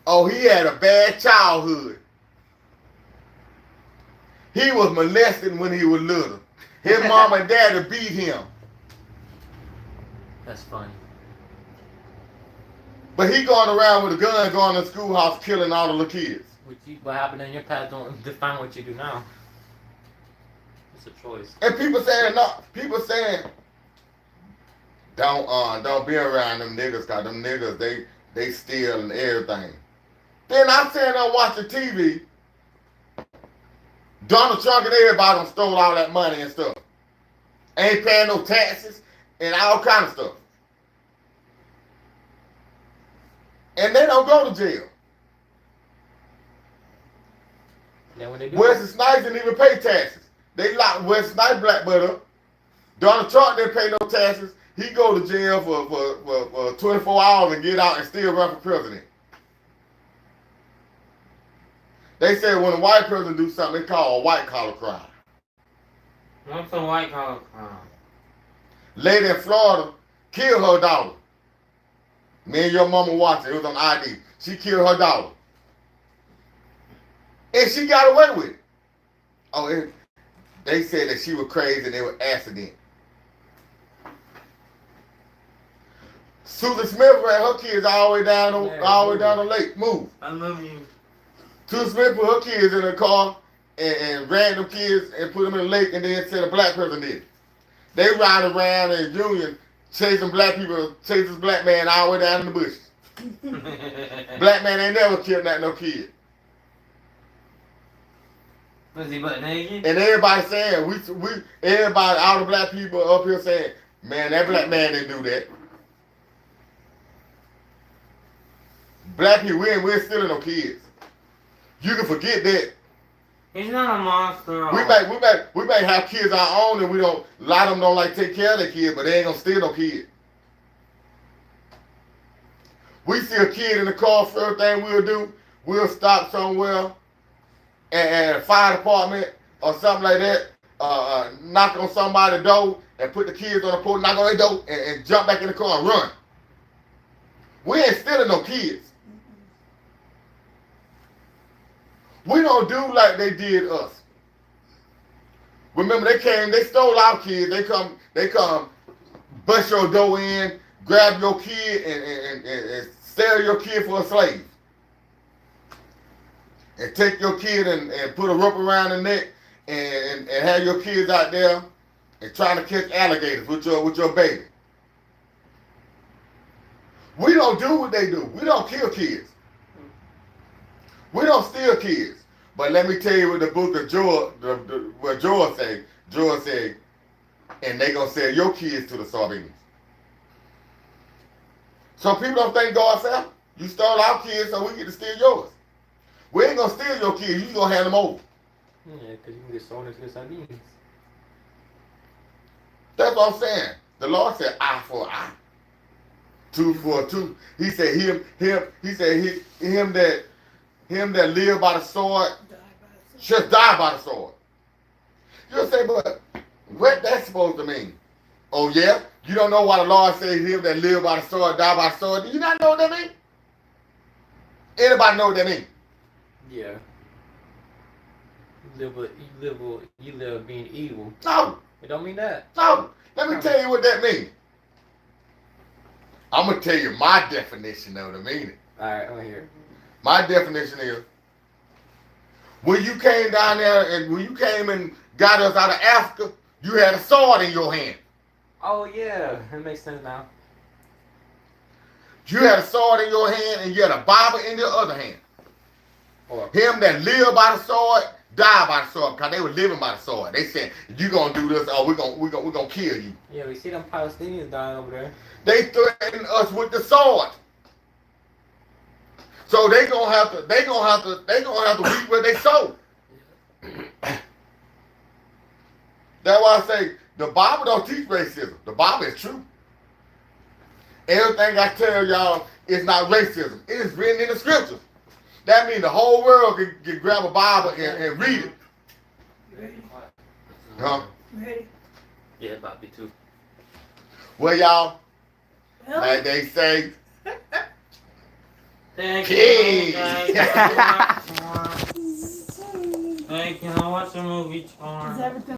oh, he had a bad childhood. He was molested when he was little. His mom and daddy beat him. That's funny. But he going around with a gun, going to the schoolhouse, killing all the little kids. What happened in your past don't define what you do now. It's a choice. And people saying no. People saying don't be around them niggas, cause them niggas they steal and everything. Then I'm saying I'm watching TV. Donald Trump and everybody done stole all that money and stuff. Ain't paying no taxes and all kind of stuff. And they don't go to jail. Then when they do Wesley Snipes didn't even pay taxes. They locked Wesley Snipes black butt up. Donald Trump didn't pay no taxes. He go to jail for 24 hours and get out and still run for president. They said when a white person do something, it's called a white collar crime. What's a white collar crime? Lady in Florida killed her daughter. Me and your mama watched it. It was on ID. She killed her daughter. And she got away with it. Oh, they said that she was crazy and it was accident. Susan Smith ran her kids all the way down the lake. Move. I love you. Susan Smith put her kids in the car and ran them kids and put them in the lake, and then said a black person did it. They ride around in Union chasing black people, chasing this black man all the way down in the bushes. Black man ain't never killed no kid. Was he butt naked? And everybody saying, everybody, all the black people up here saying, man, that black man didn't do that. Black people, we ain't stealing no kids. You can forget that. He's not a monster. We may have kids our own, and a lot of them don't like take care of their kids, but they ain't gonna steal no kid. We see a kid in the car, first thing we'll stop somewhere and a fire department or something like that, knock on somebody's door and put the kids on the porch, knock on their door and jump back in the car and run. We ain't stealing no kids. We don't do like they did us. Remember, they stole our kids. They come, bust your door in, grab your kid, and sell your kid for a slave. And take your kid and put a rope around the neck and have your kids out there and trying to catch alligators with your baby. We don't do what they do. We don't kill kids. We don't steal kids. But let me tell you what the book of Joel, what Joel say. Joel said, and they gonna sell your kids to the sardines. So people don't think God fair. You stole our kids, so we get to steal yours. We ain't gonna steal your kids. You gonna hand them over. Yeah, because you can get sold into the sardines. That's what I'm saying. The Lord said, eye for an eye, tooth for a tooth. He said him that live by the sword should die by the sword. You'll say, but what that's supposed to mean? Oh yeah? You don't know why the Lord says him that live by the sword, die by the sword? Do you not know what that means? Anybody know what that means? Yeah. You live being evil. No. It don't mean that. No. Let me tell you what that means. I'm going to tell you my definition of the meaning. Alright, I'm here. My definition is When you came down there and when you came and got us out of Africa, you had a sword in your hand. Oh yeah, that makes sense now. You had a sword in your hand and you had a Bible in your other hand. Or Him that lived by the sword, died by the sword, because they were living by the sword. They said, you gonna do this or we're gonna kill you. yeah, we see them Palestinians dying over there. They threatened us with the sword. So they gonna have to reap what they sow. That's why I say the Bible don't teach racism. The Bible is true. Everything I tell y'all is not racism. It is written in the scriptures. That means the whole world can grab a Bible and read it. Ready? Huh? Ready? Yeah, about to be too. Well, y'all, Well, like they say, Thank King. you, guys. Thank you. I watched the movie Charm. is everything